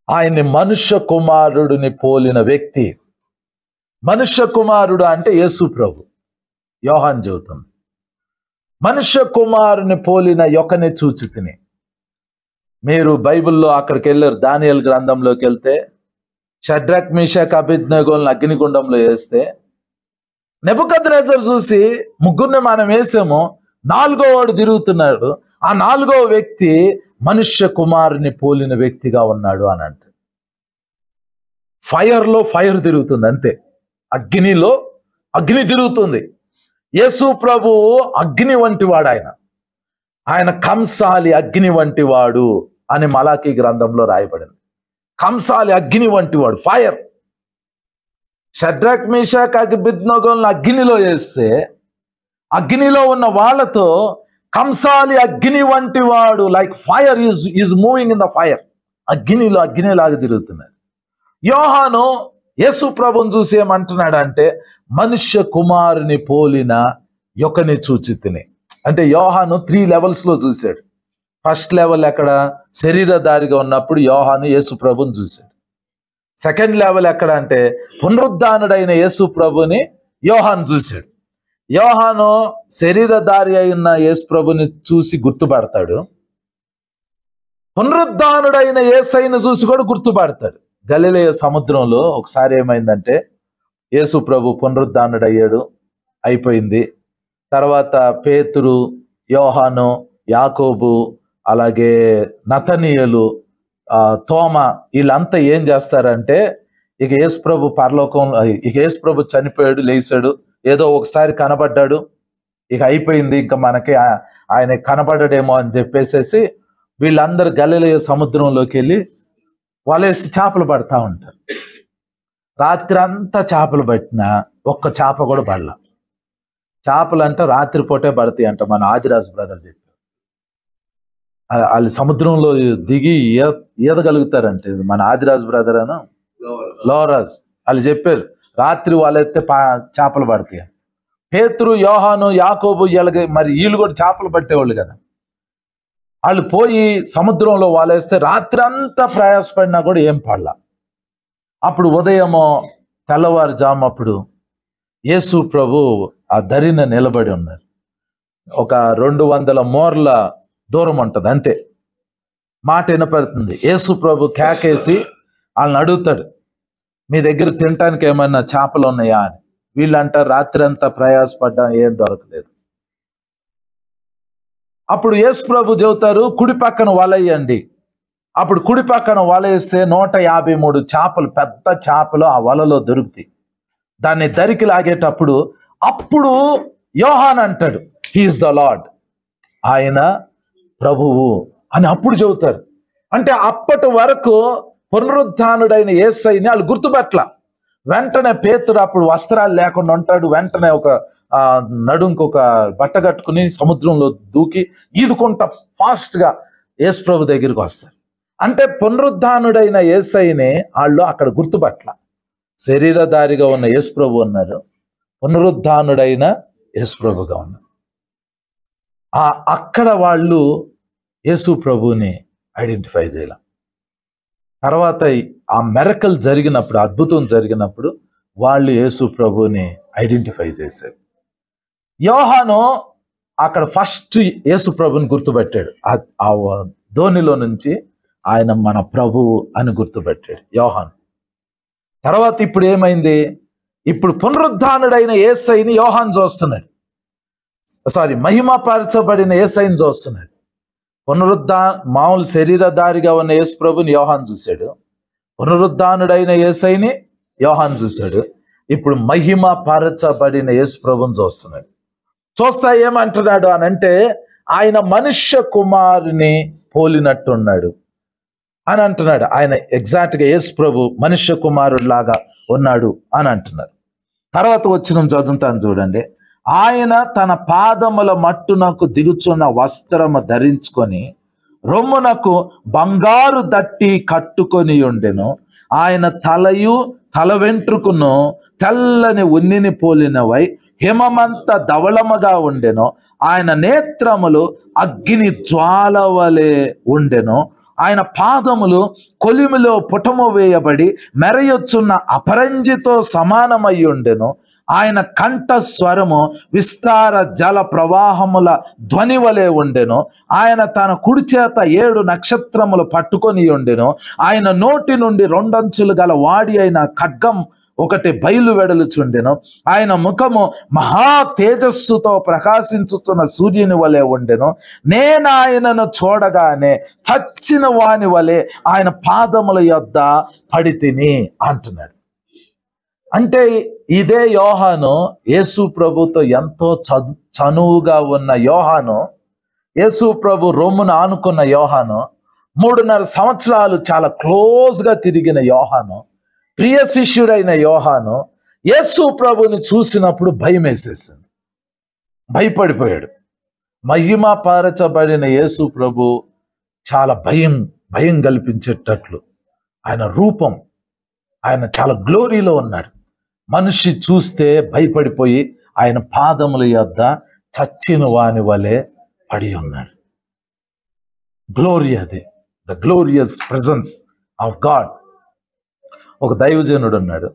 ఆయన్ని మనుష్య కుమారుడిని పోలిన వ్యక్తి. మనుష్య కుమారుడు అంటే యేసు ప్రభు. యోహాను చెబుతుంది, మనుష్య కుమారుని పోలిన యొకని చూచితిని. మీరు బైబిల్లో అక్కడికి వెళ్ళారు, దానియేలు గ్రంథంలోకి వెళ్తే షడ్రక్ మీషక్ అబేద్నెగోలను అగ్నిగుండంలో వేస్తే నెబుకద్నెజర్ చూసి ముగ్గురిని మనం వేసాము, నాలుగో వాడు తిరుగుతున్నాడు, ఆ నాలుగో వ్యక్తి మనుష్య కుమారుని పోలిన వ్యక్తిగా ఉన్నాడు అని అంటే. ఫైర్లో ఫైర్ తిరుగుతుంది అంతే, అగ్నిలో అగ్ని తిరుగుతుంది. యేసు ప్రభువు అగ్ని వంటి వాడు, ఆయన కంసాలి అగ్ని వంటి వాడు అని మలాకీ గ్రంథంలో రాయబడింది. కంసాలి అగ్ని వంటి వాడు, ఫైర్. షడ్రక్ మీషక్ అబేద్నెగోలను అగ్నిలో వేస్తే అగ్నిలో ఉన్న వాళ్ళతో కంసాలి అగ్ని వంటి వాడు, like fire is moving in the fire, అగ్నిలో అగ్నిలాగా తిరుగుతున్నాడు. యోహాను యేసు ప్రభుని చూసి ఏమంటున్నాడంటే, మనుష్య కుమారుని పోలిన యొకని చూచితిని. అంటే యోహాను 3 లెవెల్స్లో చూశాడు. ఫస్ట్ లెవెల్ ఎక్కడ? శరీరధారిగా ఉన్నప్పుడు యోహాను యేసు ప్రభుని చూశాడు. సెకండ్ లెవెల్ ఎక్కడ అంటే పునరుద్ధానుడైన యేసు ప్రభుని యోహాను చూశాడు. యోహాను శరీరధారి అయిన యేసు ప్రభుని చూసి గుర్తుపడతాడు, పునరుద్ధానుడైన యేసయ్యను చూసి కూడా గుర్తుపడతాడు. గలిలయ సముద్రంలో ఒకసారి ఏమైందంటే, యేసు ప్రభు పునరుద్ధానుడయ్యాడు, అయిపోయింది. తర్వాత పేతురు, యోహాను, యాకోబు, అలాగే నతనీయులు, తోమ, వీళ్ళంతా ఏం చేస్తారంటే, ఇక యేసు ప్రభు పరలోకంలో, ఇక యేసు ప్రభు చనిపోయాడు, లేచాడు, ఏదో ఒకసారి కనబడ్డాడు, ఇక అయిపోయింది, ఇంకా మనకి ఆయన కనబడ్డాడేమో అని చెప్పేసేసి వీళ్ళందరూ గలిలయ సముద్రంలోకి వెళ్ళి వలేసి చేపలు పడతా ఉంటారు. రాత్రి అంతా చేపలు పట్టినా ఒక్క చేప కూడా పడలా. చేపలు అంటే రాత్రిపూటే పడతాయి అంట, మన ఆదిరాజు బ్రదర్ చెప్పారు. వాళ్ళు సముద్రంలో దిగి ఈదగలుగుతారంటే, మన ఆదిరాజు బ్రదర్ అని లోరాజు వాళ్ళు చెప్పారు, రాత్రి వాళ్ళైతే చేపలు పడతాయి. పేతురు, యోహాను, యాకోబు మరి వీళ్ళు కూడా చేపలు పట్టేవాళ్ళు కదా. వాళ్ళు పోయి సముద్రంలో వాళ్ళేస్తే రాత్రి అంతా ప్రయాసపడినా కూడా ఏం పడలా. అప్పుడు ఉదయమో తెల్లవారుజాము అప్పుడు యేసు ప్రభు ఆ దరిన నిలబడి ఉన్నారు. ఒక 200 మోర్ల దూరం ఉంటుంది అంతే, మాట వినపడుతుంది. యేసు ప్రభు కేకేసి వాళ్ళని అడుగుతాడు, మీ దగ్గర తినటానికి ఏమన్నా చేపలు ఉన్నాయా అని. వీళ్ళంటారు, రాత్రి అంతా ప్రయాసపడ్డా ఏం దొరకలేదు. అప్పుడు యేసు ప్రభు చెబుతారు, కుడి పక్కన వలయ్యండి. అప్పుడు కుడి పక్కన వల వేస్తే 153 చేపలు, పెద్ద చేపలు ఆ వలలో దొరుకుతాయి. దాన్ని దరికి లాగేటప్పుడు అప్పుడు యోహాన్ అంటాడు, హీఈస్ ద లార్డ్, ఆయన ప్రభువు అని అప్పుడు చెబుతారు. అంటే అప్పటి వరకు పునరుద్ధానుడైన యేసయ్యని వాళ్ళు గుర్తుపట్ల. వెంటనే పేతురు అప్పుడు వస్త్రాలు లేకుండా ఉంటాడు, వెంటనే ఒక నడుంకు ఒక బట్ట కట్టుకుని సముద్రంలో దూకి ఈదుకుంటా ఫాస్ట్గా యేసు ప్రభు దగ్గరికి వస్తారు. అంటే పునరుద్ధానుడైన యేసయ్యని వాళ్ళు అక్కడ గుర్తుపట్ల. శరీరధారిగా ఉన్న యేసు ప్రభు ఉన్నారు, పునరుద్ధానుడైన యేసు ప్రభుగా ఉన్నారు. అక్కడ వాళ్ళు యేసు ప్రభుని ఐడెంటిఫై చేయాలి. తర్వాత ఆ మెరకల్ జరిగినప్పుడు, అద్భుతం జరిగినప్పుడు వాళ్ళు యేసు ప్రభుని ఐడెంటిఫై చేశారు. యోహాను అక్కడ ఫస్ట్ యేసు ప్రభుని గుర్తుపెట్టాడు. ఆ ధోనిలో నుంచి ఆయన మన ప్రభువు అని గుర్తుపెట్టాడు యోహాను. తర్వాత ఇప్పుడు ఏమైంది? ఇప్పుడు పునరుద్ధానుడైన యేసయ్యని యోహాను చూస్తున్నాడు, మహిమపరచబడిన యేసయ్యని చూస్తున్నాడు. మామూలు శరీరధారిగా ఉన్న యేసు ప్రభుని యోహాను చూశాడు, పునరుద్ధానుడైన యేసయ్యని యోహాను చూశాడు. ఇప్పుడు మహిమపరచబడిన యేసు ప్రభుని చూస్తున్నాడు. చూస్తా ఏమంటున్నాడు అని అంటే, ఆయన మనుష్య కుమారుని పోలినట్టున్నాడు అని అంటున్నాడు. ఆయన ఎగ్జాక్ట్గా యేసు ప్రభు మనుష్య కుమారుడు లాగా ఉన్నాడు అని అంటున్నారు. తర్వాత వచనం చదువుతాను చూడండి. ఆయన తన పాదముల మట్టునకు దిగుచున్న వస్త్రము ధరించుకొని రొమ్మునకు బంగారు దట్టి కట్టుకొని ఉండెను. ఆయన తలయు తల వెంట్రుకును తెల్లని ఉన్నిని పోలినవై హిమమంత ధవళముగా ఉండెను. ఆయన నేత్రములు అగ్ని జ్వాల వలె ఉండెను. ఆయన పాదములు కొలిమిలో పుటము వేయబడి మెరయొచ్చున్న అపరంజితో సమానమై ఉండెను. ఆయన కంఠ స్వరము విస్తార జల ప్రవాహముల ధ్వని వలె ఉండెను. ఆయన తన కుడి చేత 7 నక్షత్రములు పట్టుకొని ఉండెను. ఆయన నోటి నుండి 2 అంచులు గల వాడి అయిన ఖడ్గం ఒకటి బయలు వెడలుచుండెను. ఆయన ముఖము మహా తేజస్సుతో ప్రకాశించుతున్న సూర్యుని వలె ఉండెను. నేను ఆయనను చూడగానే చచ్చిన వాని వలె ఆయన పాదముల యొద్ద పడితిని అంటున్నాడు. అంటే ఇదే యోహాను, యేసు ప్రభుతో ఎంతో చనువుగా ఉన్న యోహాను, యేసు ప్రభు రొమ్మును ఆనుకున్న యోహాను, 3.5 సంవత్సరాలు చాలా క్లోజ్గా తిరిగిన యోహాను, ప్రియ శిష్యుడైన యోహాను యేసు ప్రభుని చూసినప్పుడు భయం వేసేసింది, భయపడిపోయాడు. మహిమ పరచబడిన యేసు ప్రభు చాలా భయం కల్పించేటట్లు ఆయన రూపం, ఆయన చాలా గ్లోరీలో ఉన్నాడు. మనిషి చూస్తే భయపడిపోయి ఆయన పాదముల యొద్ద చచ్చిన వాని వలె పడి ఉన్నాడు. గ్లోరీ, అది the glorious presence of God. ఒక దైవజనుడు ఉన్నాడు,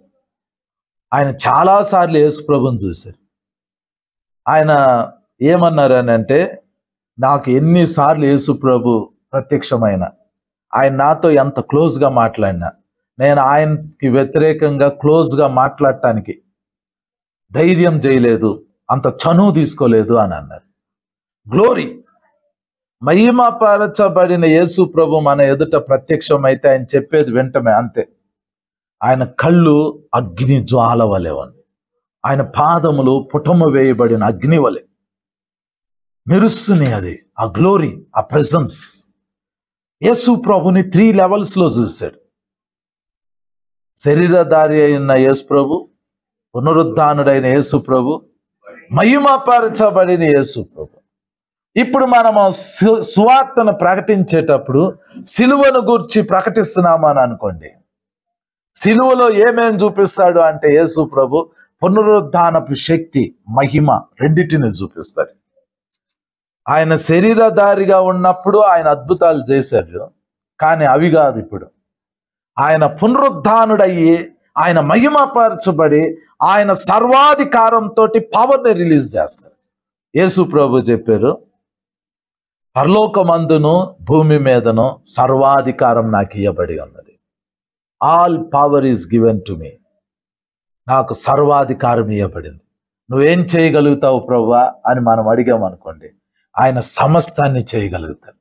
ఆయన చాలాసార్లు యేసు ప్రభుని చూశారు. ఆయన ఏమన్నారు అని అంటే, నాకు ఎన్నిసార్లు యేసు ప్రభు ప్రత్యక్షమైన, ఆయన నాతో ఎంత క్లోజ్గా మాట్లాడినా, నేను ఆయనకి వ్యతిరేకంగా క్లోజ్గా మాట్లాడటానికి ధైర్యం చేయలేదు, అంత చనువు తీసుకోలేదు అని అన్నారు. గ్లోరీ, మహిమపరచబడిన యేసు ప్రభు మన ఎదుట ప్రత్యక్షమైతే ఆయన చెప్పేది వెంటనే అంతే. ఆయన కళ్ళు అగ్ని జ్వాల వలె ఉంది, ఆయన పాదములు పుటము వేయబడిన అగ్ని వలె మెరుస్తుంది. అది ఆ గ్లోరీ, ఆ ప్రెజెన్స్. యేసు ప్రభుని 3 లెవెల్స్లో చూశాడు. శరీరధారి అయిన యేసు ప్రభు, పునరుద్ధానుడైన యేసు ప్రభు, మహిమపరచబడిన యేసు ప్రభు. ఇప్పుడు మనము సువార్తను ప్రకటించేటప్పుడు సిలువను గూర్చి ప్రకటిస్తున్నామని అనుకోండి, సిలువలో ఏమేం చూపిస్తాడు అంటే యేసు ప్రభు పునరుద్ధానపు శక్తి, మహిమ రెండిటిని చూపిస్తాడు. ఆయన శరీరధారిగా ఉన్నప్పుడు ఆయన అద్భుతాలు చేశాడు, కానీ అవి కాదు. ఇప్పుడు ఆయన పునరుద్ధానుడయ్యి ఆయన మహిమపరచబడి ఆయన సర్వాధికారంతో పవర్ని రిలీజ్ చేస్తాడు. యేసు ప్రభు చెప్పారు, పరలోకమందును భూమి మీదను సర్వాధికారం నాకు ఇవ్వబడి ఉన్నది. All power is given to me. నాకు సర్వాధికారం ఇవ్వబడింది. నువ్వేం చేయగలుగుతావు ప్రభువా అని మనం అడిగామనుకోండి, ఆయన సమస్తాన్ని చేయగలుగుతాడు.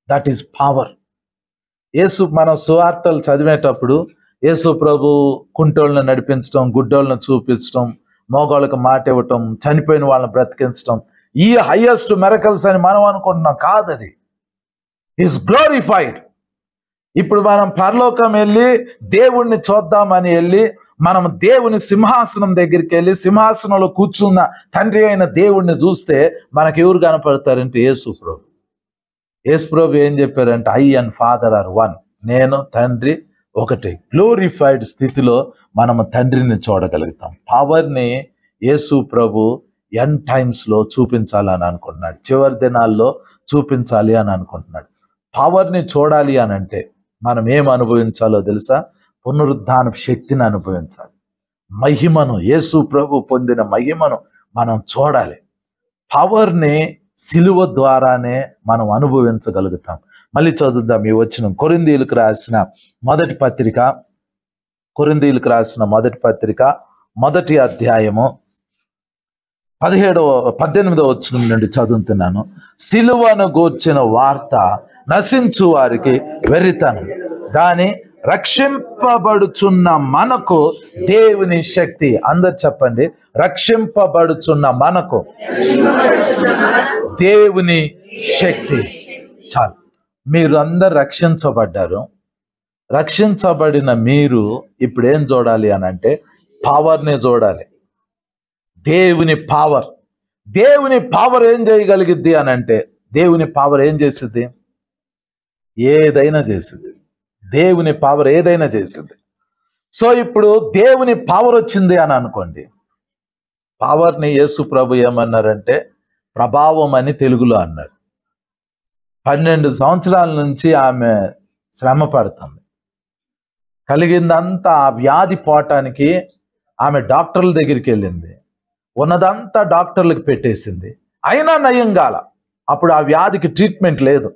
That is power. యేసు మనం సువార్తలు చదివేటప్పుడు యేసు ప్రభు కుంటోళ్ళని నడిపించడం, గుడ్డోళ్ళని చూపించడం, మోగోళ్ళకి మాట ఇవ్వటం, చనిపోయిన వాళ్ళని బ్రతికించడం, ఈ హైయెస్ట్ మిరకల్స్ అని మనం అనుకుంటున్నాం. కాదు, అది ఈజ్ గ్లోరిఫైడ్. ఇప్పుడు మనం పరలోకం వెళ్ళి దేవుణ్ణి చూద్దామని వెళ్ళి మనం దేవుని సింహాసనం దగ్గరికి వెళ్ళి సింహాసనంలో కూర్చున్న తండ్రి అయిన దేవుణ్ణి చూస్తే మనకి ఎవరు కనపడతారంటే యేసు ప్రభు. యేసు ప్రభు ఏం చెప్పారంటే, I and father are one, నేను తండ్రి ఒకటి. గ్లోరిఫైడ్ స్థితిలో మనము తండ్రిని చూడగలుగుతాం. పవర్ని యేసు ప్రభు ఎండ్ టైమ్స్లో చూపించాలని అనుకుంటున్నాడు, చివరి దినాల్లో చూపించాలి అని అనుకుంటున్నాడు. పవర్ని చూడాలి అని అంటే మనం ఏం అనుభవించాలో తెలుసా? పునరుద్ధాన శక్తిని అనుభవించాలి. మహిమను, యేసు ప్రభు పొందిన మహిమను మనం చూడాలి. పవర్ని సిలువ ద్వారానే మనం అనుభవించగలుగుతాం. మళ్ళీ చదువుదాం ఈ వచనం. కొరింథీయులకు రాసిన మొదటి పత్రిక, కొరింథీయులకు రాసిన మొదటి పత్రిక 1వ అధ్యాయము 18వ వచనం నుండి చదువుతున్నాను. సిలువను గూర్చిన వార్త నశించు వారికి వెర్రితనం, కానీ రక్షింపబడుచున్న మనకు దేవుని శక్తి. అందరు చెప్పండి, రక్షింపబడుచున్న మనకు దేవుని శక్తి. చాలు, మీరు అందరు రక్షించబడ్డారు. రక్షించబడిన మీరు ఇప్పుడు ఏం చూడాలి అని అంటే పవర్ని చూడాలి. దేవుని పవర్. దేవుని పవర్ ఏం చేయగలిగిద్ది అని అంటే, దేవుని పవర్ ఏం చేసిద్ది? ఏదైనా చేసిద్ది. దేవుని పవర్ ఏదైనా చేసింది. సో ఇప్పుడు దేవుని పవర్ వచ్చింది అని అనుకోండి. పవర్ని యేసు ప్రభు ఏమన్నారంటే ప్రభావం అని తెలుగులో అన్నారు. 12 సంవత్సరాల నుంచి ఆమె శ్రమ పడుతుంది. కలిగిందంతా ఆ వ్యాధి పోవటానికి ఆమె డాక్టర్ల దగ్గరికి వెళ్ళింది. ఉన్నదంతా డాక్టర్లకు పెట్టేసింది, అయినా నయం కాల. అప్పుడు ఆ వ్యాధికి ట్రీట్మెంట్ లేదు.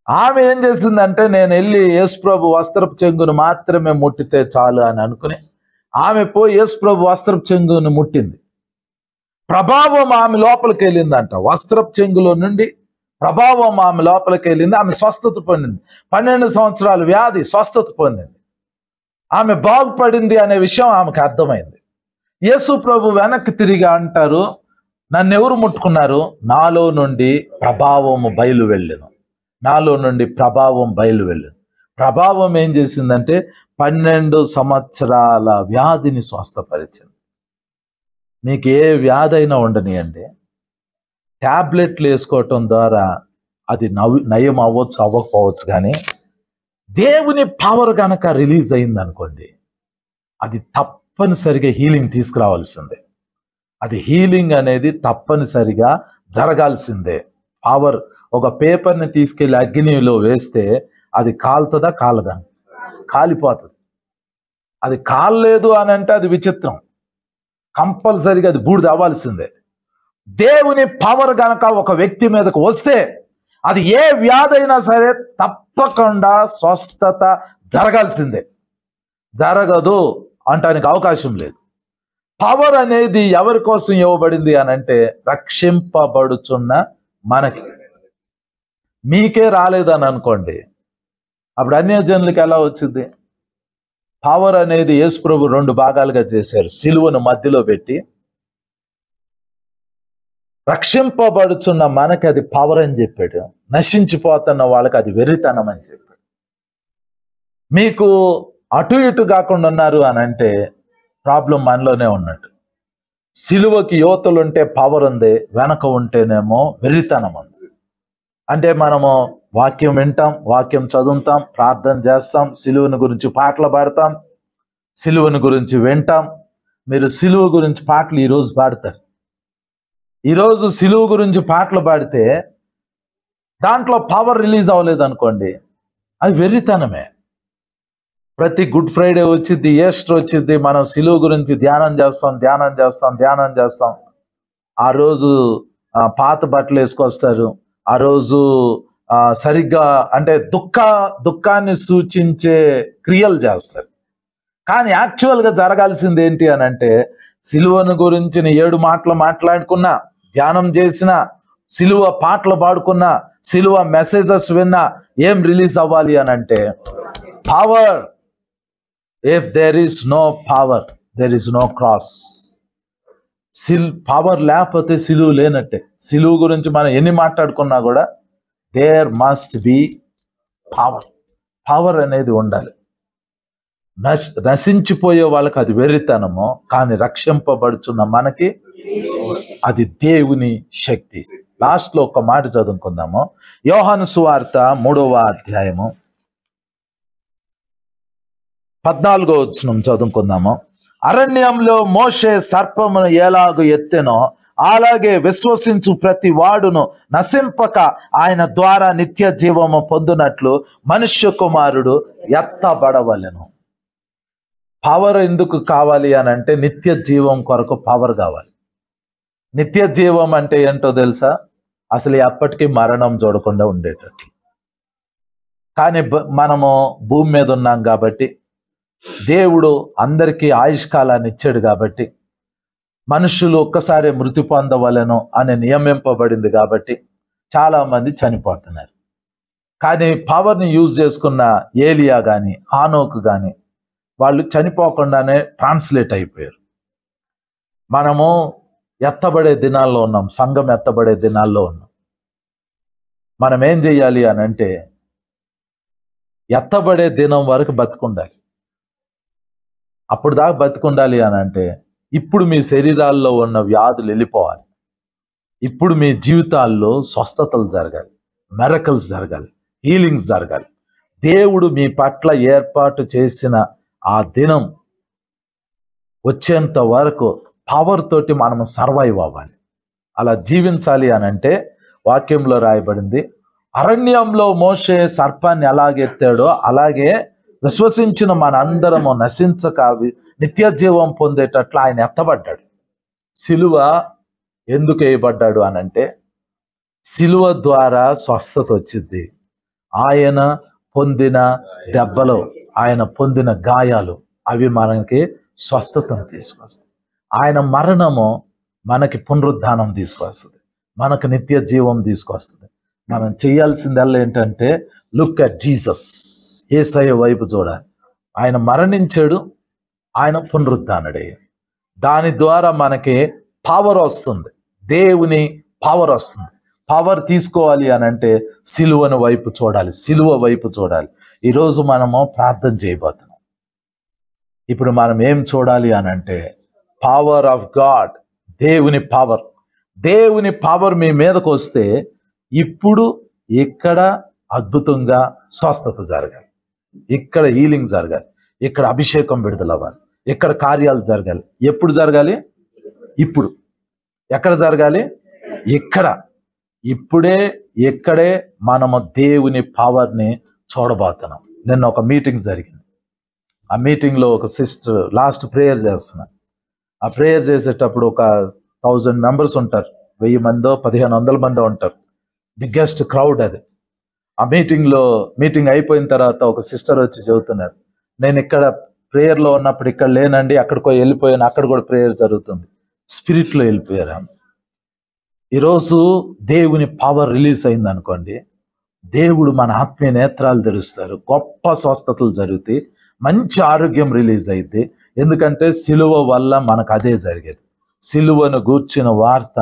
ఆమె ఏం చేసిందంటే, నేను వెళ్ళి యేసుప్రభు వస్త్రపు చెంగును మాత్రమే ముట్టితే చాలు అని అనుకుని ఆమె పోయి యేసుప్రభు వస్త్రపు చెంగును ముట్టింది. ప్రభావం ఆమె లోపలికి వెళ్ళిందంట. వస్త్రపు చెంగులో నుండి ప్రభావం ఆమె లోపలికి వెళ్ళింది. ఆమె స్వస్థత పొందింది. 12 సంవత్సరాల వ్యాధి స్వస్థత పొందింది. ఆమె బాగుపడింది అనే విషయం ఆమెకు అర్థమైంది. యేసు ప్రభు వెనక్కి తిరిగి అంటారు, నన్ను ఎవరు ముట్టుకున్నారు? నాలో నుండి ప్రభావము బయలు వెళ్ళెను. నాలో నుండి ప్రభావం బయలు వెళ్ళెను. ప్రభావం ఏం చేసిందంటే 12 సంవత్సరాల వ్యాధిని స్వస్థపరిచింది. మీకు ఏ వ్యాధి అయినా ఉండనియండి, ట్యాబ్లెట్లు వేసుకోవటం ద్వారా అది నయం అవ్వచ్చు అవ్వకపోవచ్చు, కానీ దేవుని పవర్ కనుక రిలీజ్ అయింది అనుకోండి, అది తప్పనిసరిగా హీలింగ్ తీసుకురావాల్సిందే. అది హీలింగ్ అనేది తప్పనిసరిగా జరగాల్సిందే. పవర్, ఒక పేపర్ని తీసుకెళ్లి అగ్నిలో వేస్తే అది కాలుతుందా? కాలదా? కాలిపోతుంది. అది కాలలేదు అని అంటే అది విచిత్రం. కంపల్సరిగా అది బూడిద అవ్వాల్సిందే. దేవుని పవర్ గనక ఒక వ్యక్తి మీదకు వస్తే అది ఏ వ్యాధి అయినా సరే తప్పకుండా స్వస్థత జరగాల్సిందే. జరగదు అంటానికి అవకాశం లేదు. పవర్ అనేది ఎవరి కోసం ఇవ్వబడింది అని అంటే, రక్షింపబడుచున్న మనకి. మీకే రాలేదని అనుకోండి, అప్పుడు అన్యజనులకు ఎలా వచ్చింది? పవర్ అనేది యేసుప్రభు 2 భాగాలుగా చేశారు. సిలువను మధ్యలో పెట్టి, రక్షింపబడుచున్న మనకి అది పవర్ అని చెప్పాడు, నశించిపోతున్న వాళ్ళకి అది వెర్రితనం అని చెప్పాడు. మీకు అటు ఇటు కాకుండా ఉన్నారు అని అంటే ప్రాబ్లం మనలోనే ఉన్నట్టు. సిలువకి యువతలు ఉంటే పవర్ ఉంది, వెనక ఉంటేనేమో వెర్రితనం ఉంది. అంటే మనము వాక్యం వింటాం, వాక్యం చదువుతాం, ప్రార్థన చేస్తాం, సిలువను గురించి పాటలు పాడతాం, సిలువను గురించి వింటాం. మీరు సిలువ గురించి పాటలు ఈరోజు పాడతారు. ఈరోజు సిలువ గురించి పాటలు పాడితే దాంట్లో పవర్ రిలీజ్ అవ్వలేదు అనుకోండి, అది వెర్రితనమే. ప్రతి గుడ్ ఫ్రైడే వచ్చింది, ఈస్టర్ వచ్చింది, మనం సిలువ గురించి ధ్యానం చేస్తాం. ఆ రోజు పాత బట్టలు వేసుకొస్తారు. ఆ రోజు సరిగ్గా అంటే దుఃఖాన్ని సూచించే క్రియలు చేస్తారు. కానీ యాక్చువల్గా జరగాల్సింది ఏంటి అని అంటే, సిలువను గురించిన 7 మాటలు మాట్లాడుకున్నా, ధ్యానం చేసిన, సిలువ పాటలు పాడుకున్నా, సిలువ మెసేజెస్ విన్నా, ఏం రిలీజ్ అవ్వాలి అని అంటే power. If there is no power, there is no cross. Power లేకపోతే సిలువ లేనట్టే. సిలువ గురించి మనం ఎన్ని మాట్లాడుకున్నా కూడా there must be power. Power అనేది ఉండాలి. నశించిపోయే వాళ్ళకి అది వెర్రితనము, కానీ రక్షింపబడుచున్న మనకి అది దేవుని శక్తి. లాస్ట్లో ఒక మాట చదువుకుందాము. యోహాను సువార్త 3వ అధ్యాయము 14వ వచనం చదువుకుందాము. అరణ్యంలో మోషే సర్పమును ఎలాగూ ఎత్తెనో అలాగే విశ్వసించు ప్రతి వాడును నశింపక ఆయన ద్వారా నిత్య జీవము పొందునట్లు మనుష్య కుమారుడు ఎత్తబడవలెను. పవర్ ఎందుకు కావాలి అని అంటే, నిత్య జీవం కొరకు పవర్ కావాలి. నిత్య జీవం అంటే ఏంటో తెలుసా? అసలు ఎప్పటికీ మరణం చూడకుండా ఉండేటట్టు. కానీ మనము భూమి మీద ఉన్నాం కాబట్టి, దేవుడు అందరికీ ఆయుష్కాలాన్ని ఇచ్చాడు కాబట్టి, మనుషులు ఒక్కసారి మృతి పొందవలెను అని నియమింపబడింది కాబట్టి చాలా మంది చనిపోతున్నారు. కానీ పవర్ని యూజ్ చేసుకున్న ఏలియా కానీ హానోకు కానీ వాళ్ళు చనిపోకుండానే ట్రాన్స్లేట్ అయిపోయారు. మనము ఎత్తబడే దినాల్లో ఉన్నాం, సంఘం ఎత్తబడే దినాల్లో ఉన్నాం. మనం ఏం చెయ్యాలి అని అంటే, ఎత్తబడే దినం వరకు బతికుండాలి. అప్పుడు దాకా బతికుండాలి అని అంటే, ఇప్పుడు మీ శరీరాల్లో ఉన్న వ్యాధులు వెళ్ళిపోవాలి. ఇప్పుడు మీ జీవితాల్లో స్వస్థతలు జరగాలి, మిరకల్స్ జరగాలి, హీలింగ్స్ జరగాలి. దేవుడు మీ పట్ల ఏర్పాటు చేసిన ఆ దినం వచ్చేంత వరకు పవర్ తోటి మనం సర్వైవ్ అవ్వాలి. అలా జీవించాలి అని అంటే వాక్యంలో రాయబడింది, అరణ్యంలో మోషే సర్పాన్ని ఎలాగెత్తాడో అలాగే విశ్వసించిన మనందరము నశించక నిత్య జీవం పొందేటట్లు ఆయన ఎత్తబడ్డాడు. సిలువ ఎందుకు వేయబడ్డాడు అనంటే సిలువ ద్వారా స్వస్థత వచ్చింది. ఆయన పొందిన దెబ్బలు, ఆయన పొందిన గాయాలు అవి మనకి స్వస్థతను తీసుకొస్తాయి. ఆయన మరణము మనకి పునరుద్ధానం తీసుకొస్తుంది, మనకు నిత్య జీవం తీసుకొస్తుంది. మనం చేయాల్సిందల్లా ఏంటంటే లుక్ అట్ జీసస్, యేసయ్య వైపు చూడాలి. ఆయన మరణించాడు, ఆయన పునరుద్ధానుడయ్యాడు. దాని ద్వారా మనకి పవర్ వస్తుంది, దేవుని పవర్ వస్తుంది. పవర్ తీసుకోవాలి అని అంటే సిలువను వైపు చూడాలి, సిలువ వైపు చూడాలి. ఈరోజు మనము ప్రార్థన చేయబోతున్నాం. ఇప్పుడు మనం ఏం చూడాలి అని అంటే పవర్ ఆఫ్ గాడ్, దేవుని పవర్. దేవుని పవర్ మీ మీదకు వస్తే ఇప్పుడు ఇక్కడ అద్భుతంగా స్వస్థత జరగాలి, ఇక్కడ హీలింగ్ జరగాలి, ఇక్కడ అభిషేకం విడుదలవ్వాలి, ఇక్కడ కార్యాలు జరగాలి. ఎప్పుడు జరగాలి? ఇప్పుడు. ఎక్కడ జరగాలి? ఇక్కడ. ఇప్పుడే ఇక్కడే మనము దేవుని పవర్ని చూడబోతున్నాం. నిన్న ఒక మీటింగ్ జరిగింది. ఆ మీటింగ్లో ఒక సిస్టర్ లాస్ట్ ప్రేయర్ చేస్తున్నారు. ఆ ప్రేయర్ చేసేటప్పుడు ఒక 1000 మెంబర్స్ ఉంటారు, 1000 మందో 1500 మందో ఉంటారు. బిగ్గెస్ట్ క్రౌడ్ అది. ఆ మీటింగ్ అయిపోయిన తర్వాత ఒక సిస్టర్ వచ్చి చెబుతున్నారు, నేను ఇక్కడ ప్రేయర్లో ఉన్నప్పుడు ఇక్కడ లేనండి, అక్కడికో వెళ్ళిపోయాను, అక్కడ కూడా ప్రేయర్ జరుగుతుంది. స్పిరిట్లో వెళ్ళిపోయారు. ఈరోజు దేవుని పవర్ రిలీజ్ అయింది అనుకోండి, దేవుడు మన ఆత్మీయ నేత్రాలు తెరుస్తారు, గొప్ప స్వస్థతలు జరుగుతాయి, మంచి ఆరోగ్యం రిలీజ్ అయింది. ఎందుకంటే సిలువ వల్ల మనకు అదే జరిగేది. సిలువను గూర్చిన వార్త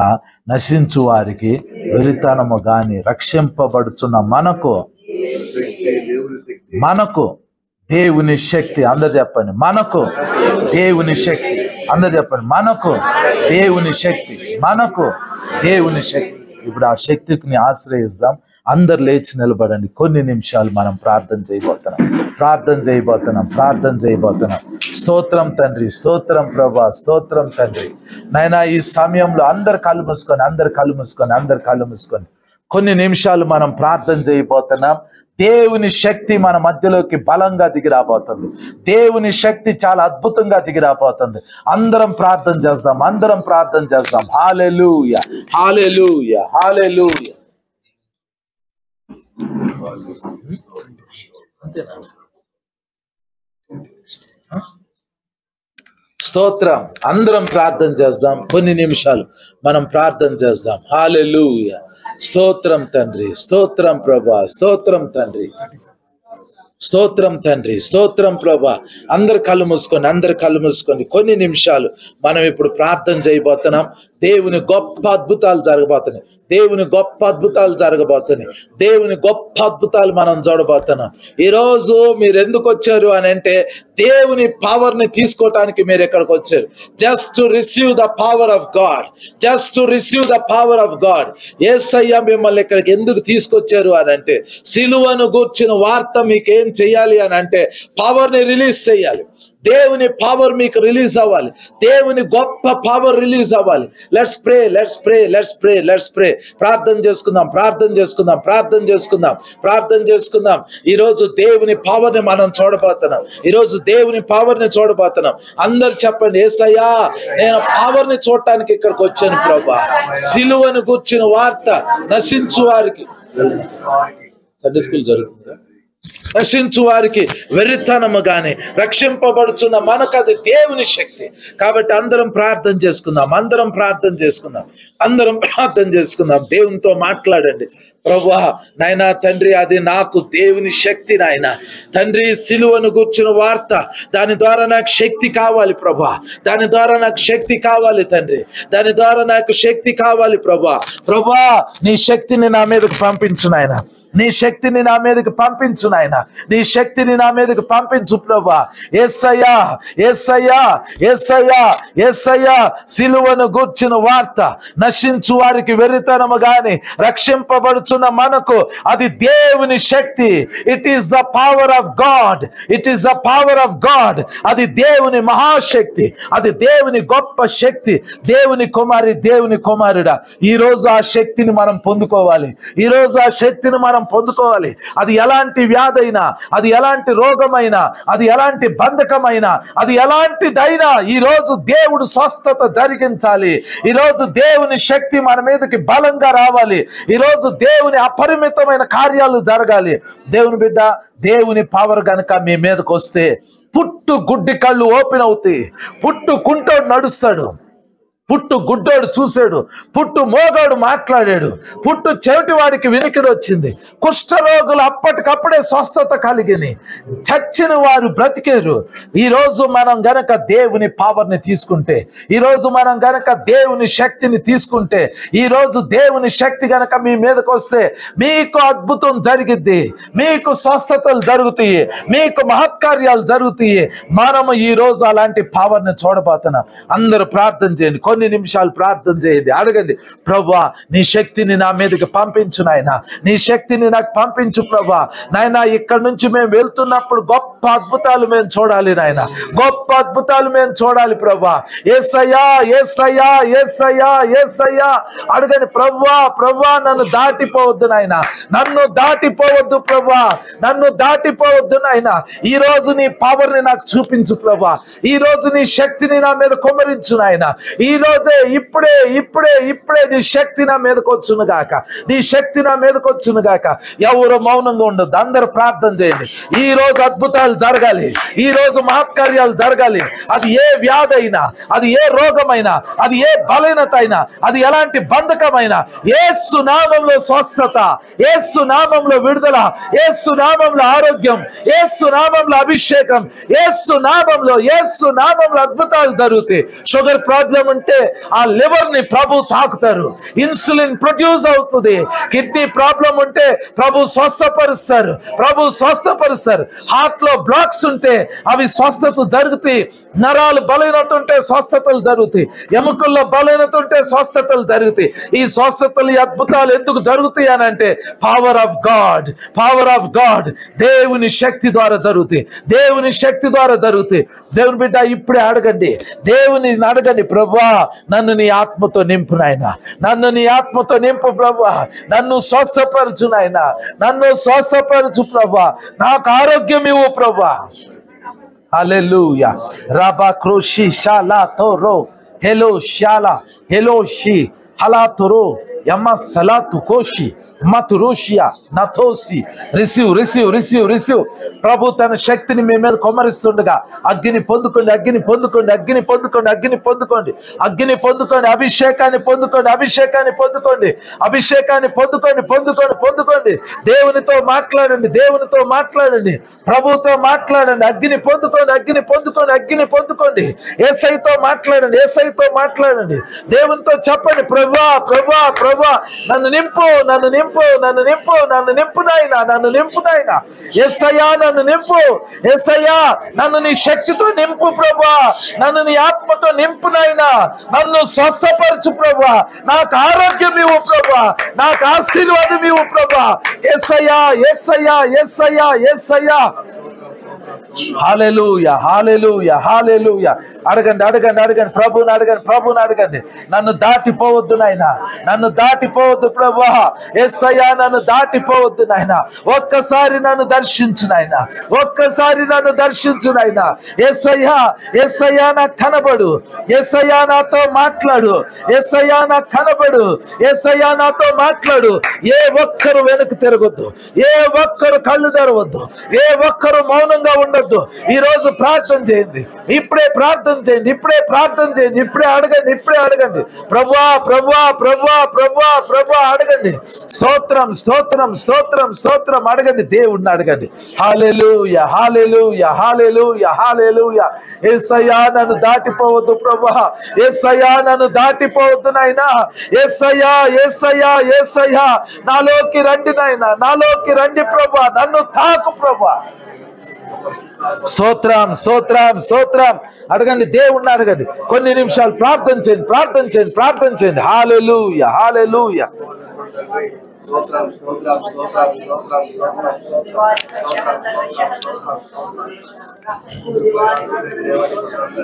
నశించు వారికి వెరితనము గాని రక్షింపబడుచున్న మనకు దేవుని శక్తి. అందరు చెప్పండి, మనకు దేవుని శక్తి. అందరు చెప్పండి, మనకు దేవుని శక్తి, మనకు దేవుని శక్తి. ఇప్పుడు ఆ శక్తిని ఆశ్రయిద్దాం. అందరు లేచి నిలబడండి. కొన్ని నిమిషాలు మనం ప్రార్థన చేయబోతున్నాం. స్తోత్రం తండ్రి, స్తోత్రం ప్రభా, స్తోత్రం తండ్రి. నైనా ఈ సమయంలో అందరు కళ్ళు మూసుకొని కొన్ని నిమిషాలు మనం ప్రార్థన చేయబోతున్నాం. దేవుని శక్తి మన మధ్యలోకి బలంగా దిగి రాబోతుంది. దేవుని శక్తి చాలా అద్భుతంగా దిగి రాబోతుంది. అందరం ప్రార్థన చేద్దాం. హల్లెలూయా, హల్లెలూయా, హల్లెలూయా. స్తోత్రం. అందరం ప్రార్థన చేద్దాం. కొన్ని నిమిషాలు మనం ప్రార్థన చేద్దాం. హల్లెలూయా. స్తోత్రం తండ్రి, స్తోత్రం ప్రభా, స్తోత్రం తండ్రి, స్తోత్రం ప్రభా. అందరు కళ్ళు మూసుకొని కొన్ని నిమిషాలు మనం ఇప్పుడు ప్రార్థన చేయబోతున్నాం. దేవుని గొప్ప అద్భుతాలు జరగబోతున్నాయి. దేవుని గొప్ప అద్భుతాలు మనం చూడబోతున్నాం. ఈరోజు మీరు ఎందుకు వచ్చారు అని అంటే దేవుని పవర్ ని తీసుకోవటానికి మీరు ఎక్కడికి వచ్చారు. Just to receive the power of God. Yesayya మిమ్మల్ని ఇక్కడికి ఎందుకు తీసుకొచ్చారు అని అంటే సిలువను గూర్చిన వార్త మీకు ఏం చేయాలి అని అంటే పవర్ ని రిలీజ్ చేయాలి. దేవుని పవర్ మీకు రిలీజ్ అవ్వాలి. దేవుని గొప్ప పవర్ రిలీజ్ అవ్వాలి. Let's pray. ప్రార్థన చేసుకుందాం. ఈరోజు దేవుని పవర్ ని మనం చూడబోతున్నాం. అందరు చెప్పండి, యేసయ్యా నేను పవర్ ని చూడటానికి ఇక్కడికి వచ్చాను ప్రభా. సిలువను గూర్చిన వార్త నశించు వారికి, సండే స్కూల్ జరుగుతుందా, నశించు వారికి వెరితనము గాని రక్షింపబడుచున్న మనకు అది దేవుని శక్తి. కాబట్టి అందరం ప్రార్థన చేసుకుందాం. దేవునితో మాట్లాడండి. ప్రభువా నాయనా తండ్రి, అది నాకు దేవుని శక్తి నాయనా తండ్రి. సిలువను గూర్చిన వార్త, దాని ద్వారా నాకు శక్తి కావాలి ప్రభువా. దాని ద్వారా నాకు శక్తి కావాలి తండ్రి. దాని ద్వారా నాకు శక్తి కావాలి ప్రభువా. ప్రభువా నీ శక్తిని నా మీదకు పంపించు నాయనా. నీ శక్తిని నా మీదకి పంపించు నాయన. నీ శక్తిని నా మీదకి పంపించు ప్రభువా. యేసయ్యా, యేసయ్యా, యేసయ్యా, యేసయ్యా సిలువను గూర్చిన వార్త నశించు వారికి వెరితనము గాని రక్షింపబడుచున్న మనకు అది దేవుని శక్తి. It is the power of God. అది దేవుని మహాశక్తి. అది దేవుని గొప్ప శక్తి. దేవుని కుమారుడా, ఈ రోజు ఆ శక్తిని మనం పొందుకోవాలి. ఈ రోజు ఆ శక్తిని మనం మనం పొందుకోవాలి. అది ఎలాంటి వ్యాధైనా, అది ఎలాంటి రోగమైనా, అది ఎలాంటి బంధకమైనా, అది ఎలాంటిదైనా ఈరోజు దేవుడు స్వస్థత జరిగించాలి. ఈరోజు దేవుని శక్తి మన మీదకి బలంగా రావాలి. ఈరోజు దేవుని అపరిమితమైన కార్యాలు జరగాలి. దేవుని బిడ్డ, దేవుని పవర్ గనుక మీ మీదకి వస్తే పుట్టు గుడ్డి కళ్ళు ఓపెన్ అవుతాయి. పుట్టు కుంటోడు నడుస్తాడు, పుట్టు గుడ్డోడు చూశాడు, పుట్టు మోగాడు మాట్లాడాడు, పుట్టు చెవిటి వాడికి వినికిడి వచ్చింది. కుష్ఠరోగులు అప్పటికప్పుడే స్వస్థత కలిగిని, చచ్చిన వారు బ్రతికేరు. ఈరోజు మనం గనక దేవుని పవర్ని తీసుకుంటే, ఈరోజు మనం గనక దేవుని శక్తిని తీసుకుంటే, ఈరోజు దేవుని శక్తి గనక మీ మీదకి వస్తే మీకు అద్భుతం జరిగిద్ది, మీకు స్వస్థతలు జరుగుతాయి, మీకు మహత్కార్యాలు జరుగుతాయి. మనము ఈరోజు అలాంటి పవర్ని చూడబోతున్నాం. అందరూ ప్రార్థన చేయండి, కొన్ని నిమిషాలు ప్రార్థన చేయండి. అడగండి, ప్రభువా నీ శక్తిని నా మీదకి పంపించు నాయన, నీ శక్తిని నాకు పంపించు ప్రభువా. నాయన ఇక్కడ నుంచి మేము వెళ్తున్నప్పుడు గొప్ప అద్భుతాలు మేము చూడాలి నాయన, గొప్ప అద్భుతాలు మేము చూడాలి ప్రభువా. యేసయ్యా యేసయ్యా యేసయ్యా యేసయ్యా అడగండి, ప్రభువా ప్రభువా నన్ను దాటిపోవద్దు నాయన, నన్ను దాటిపోవద్దు ప్రభువా, నన్ను దాటిపోవద్దు నాయన. ఈ రోజు నీ పవర్ని నాకు చూపించు ప్రభువా, ఈ రోజు నీ శక్తిని నా మీద కుమ్మరించు నాయన. ఈ రోజే ఇప్పుడే ఇప్పుడే ఇప్పుడే నీ శక్తి నా మీదకి వచ్చును గాక, నీ శక్తి నా మీదకి వచ్చును గాక. ఎవరు మౌనంగా ఉండొద్దు, అందరూ ప్రార్థన చేయండి. ఈ రోజు అద్భుతాలు జరగాలి, ఈ రోజు మహత్కార్యాలు జరగాలి. అది ఏ వ్యాధి అయినా, అది ఏ రోగమైనా, అది ఏ బలహీనత అయినా, అది ఎలాంటి బంధకమైనా, యేసు నామములో స్వస్థత, యేసు నామములో విడుదల, యేసు నామములో ఆరోగ్యం, యేసు నామములో అభిషేకం, యేసు నామములో అద్భుతాలు జరుగుతాయి. షుగర్ ప్రాబ్లం ఉంటే ఆ లివర్ ని ప్రభు తాకుతారు, ఇన్సులిన్ ప్రొడ్యూస్ అవుతుంది. కిడ్నీ ప్రాబ్లం ఉంటే ప్రభు స్వస్థపరుస్తారు, ప్రభు స్వస్థపరుస్తారు. హార్ట్ లో బ్లాక్స్ ఉంటే అవి స్వస్థత జరుగుతాయి. నరాలు బలహీనత ఉంటే స్వస్థతలు జరుగుతాయి, ఎముకల్లో బలహీనత ఉంటే స్వస్థతలు జరుగుతాయి. ఈ స్వస్థతలు, ఈ అద్భుతాలు ఎందుకు జరుగుతాయి అని అంటే power of God, power of God, దేవుని శక్తి ద్వారా జరుగుతాయి, దేవుని శక్తి ద్వారా జరుగుతాయి. దేవుని బిడ్డ ఇప్పుడే అడగండి, దేవుని అడగండి, ప్రభువా నన్ను నీ ఆత్మతో నింపు నాయన, నన్ను నీ ఆత్మతో నింపు ప్రభువా, నన్ను స్వస్థపరచు నాయన, నన్ను స్వస్థపరచు ప్రభువా, నాకు ఆరోగ్యం ఇవ్వు ప్రభువా. హల్లెలూయా. రబా క్రోషి షాలా తోరో హెలో షాలా హెలో షి హలా తోరో యమ సలాతు కోషి మతురోషియా నథోసి. Receive receive receive receive. ప్రభు తన శక్తిని మీ మీద కొమ్మరిస్తుండగా అగ్ని పొందుకోండి, అగ్ని పొందుకోండి, అగ్ని పొందుకోండి, అగ్ని పొందుకోండి, అగ్ని పొందుకోండి, అభిషేకాన్ని పొందుకోండి, అభిషేకాన్ని పొందుకోండి, అభిషేకాన్ని పొందుకోండి, పొందుకోండి, పొందుకోండి. దేవునితో మాట్లాడండి, దేవునితో మాట్లాడండి, ప్రభుతో మాట్లాడండి. అగ్ని పొందుకోండి, అగ్ని పొందుకోండి, అగ్ని పొందుకోండి. యేసయ్యతో మాట్లాడండి, యేసయ్యతో మాట్లాడండి. దేవునితో చెప్పండి, ప్రభువా ప్రభువా ప్రభువా నన్ను నింపు, నన్ను నింపు, నన్ను నింపు, నన్ను నింపు నాయనా, నన్ను నింపు నాయనా. యేసయ్యా నన్ను నింపు, యేసయ్యా నన్ను నీ శక్తితో నింపు ప్రభువా, నన్ను నీ ఆత్మతో నింపు నాయనా, నన్ను స్వస్థపరచు ప్రభువా, నాకు ఆరోగ్యం ఇవ్వు ప్రభువా, నాకు ఆశీర్వాదం ఇవ్వు ప్రభువా. యేసయ్యా యేసయ్యా యేసయ్యా యేసయ్యా. హల్లెలూయా హల్లెలూయా హల్లెలూయా. అడగండి అడగండి అడగండి, ప్రభువుని అడగండి, ప్రభువుని అడగండి. నన్ను దాటిపోవద్దు నాయన, నన్ను దాటిపోవద్దు ప్రభువా. యేసయ్యా నన్ను దాటిపోవద్దు నాయన, ఒక్కసారి నన్ను దర్శించు నాయన, ఒక్కసారి నన్ను దర్శించు నాయన. యేసయ్యా యేసయ్యా నాకు కనబడు, యేసయ్యా నాతో మాట్లాడు, యేసయ్యా నాకు కనబడు, యేసయ్యా నాతో మాట్లాడు. ఏ ఒక్కరు వెనక్కి తిరగొద్దు, ఏ ఒక్కరు కళ్ళు తెరవద్దు, ఏ ఒక్కరు మౌనంగా ఉండొద్దు. ఈ రోజు ప్రార్థన చేయండి, ఇప్పుడే ప్రార్థన చేయండి, ఇప్పుడే ప్రార్థన చేయండి, ఇప్పుడే అడగండి, ఇప్పుడే అడగండి. ప్రభువా ప్రభువా ప్రభువా ప్రభువా ప్రభువా అడగండి. స్తోత్రం స్తోత్రం స్తోత్రం స్తోత్రం అడగండి, దేవుణ్ణి అడగండి. హల్లెలూయా హల్లెలూయా హల్లెలూయా హల్లెలూయా. యేసయ్యా నన్ను దాటిపోవద్దు ప్రభువా, యేసయ్యా నన్ను దాటిపోవద్దు నాయనా. యేసయ్యా యేసయ్యా యేసయ్యా నాలోకి రండి నాయనా, నాలోకి రండి ప్రభువా, నన్ను తాకు ప్రభువా. స్తోత్రం స్తోత్రం స్తోత్రం అడగండి, దేవుణ్ణి అడగండి. కొన్ని నిమిషాలు ప్రార్థన చేయండి, ప్రార్థన చేయండి, ప్రార్థన చేయండి. హల్లెలూయా హల్లెలూయా.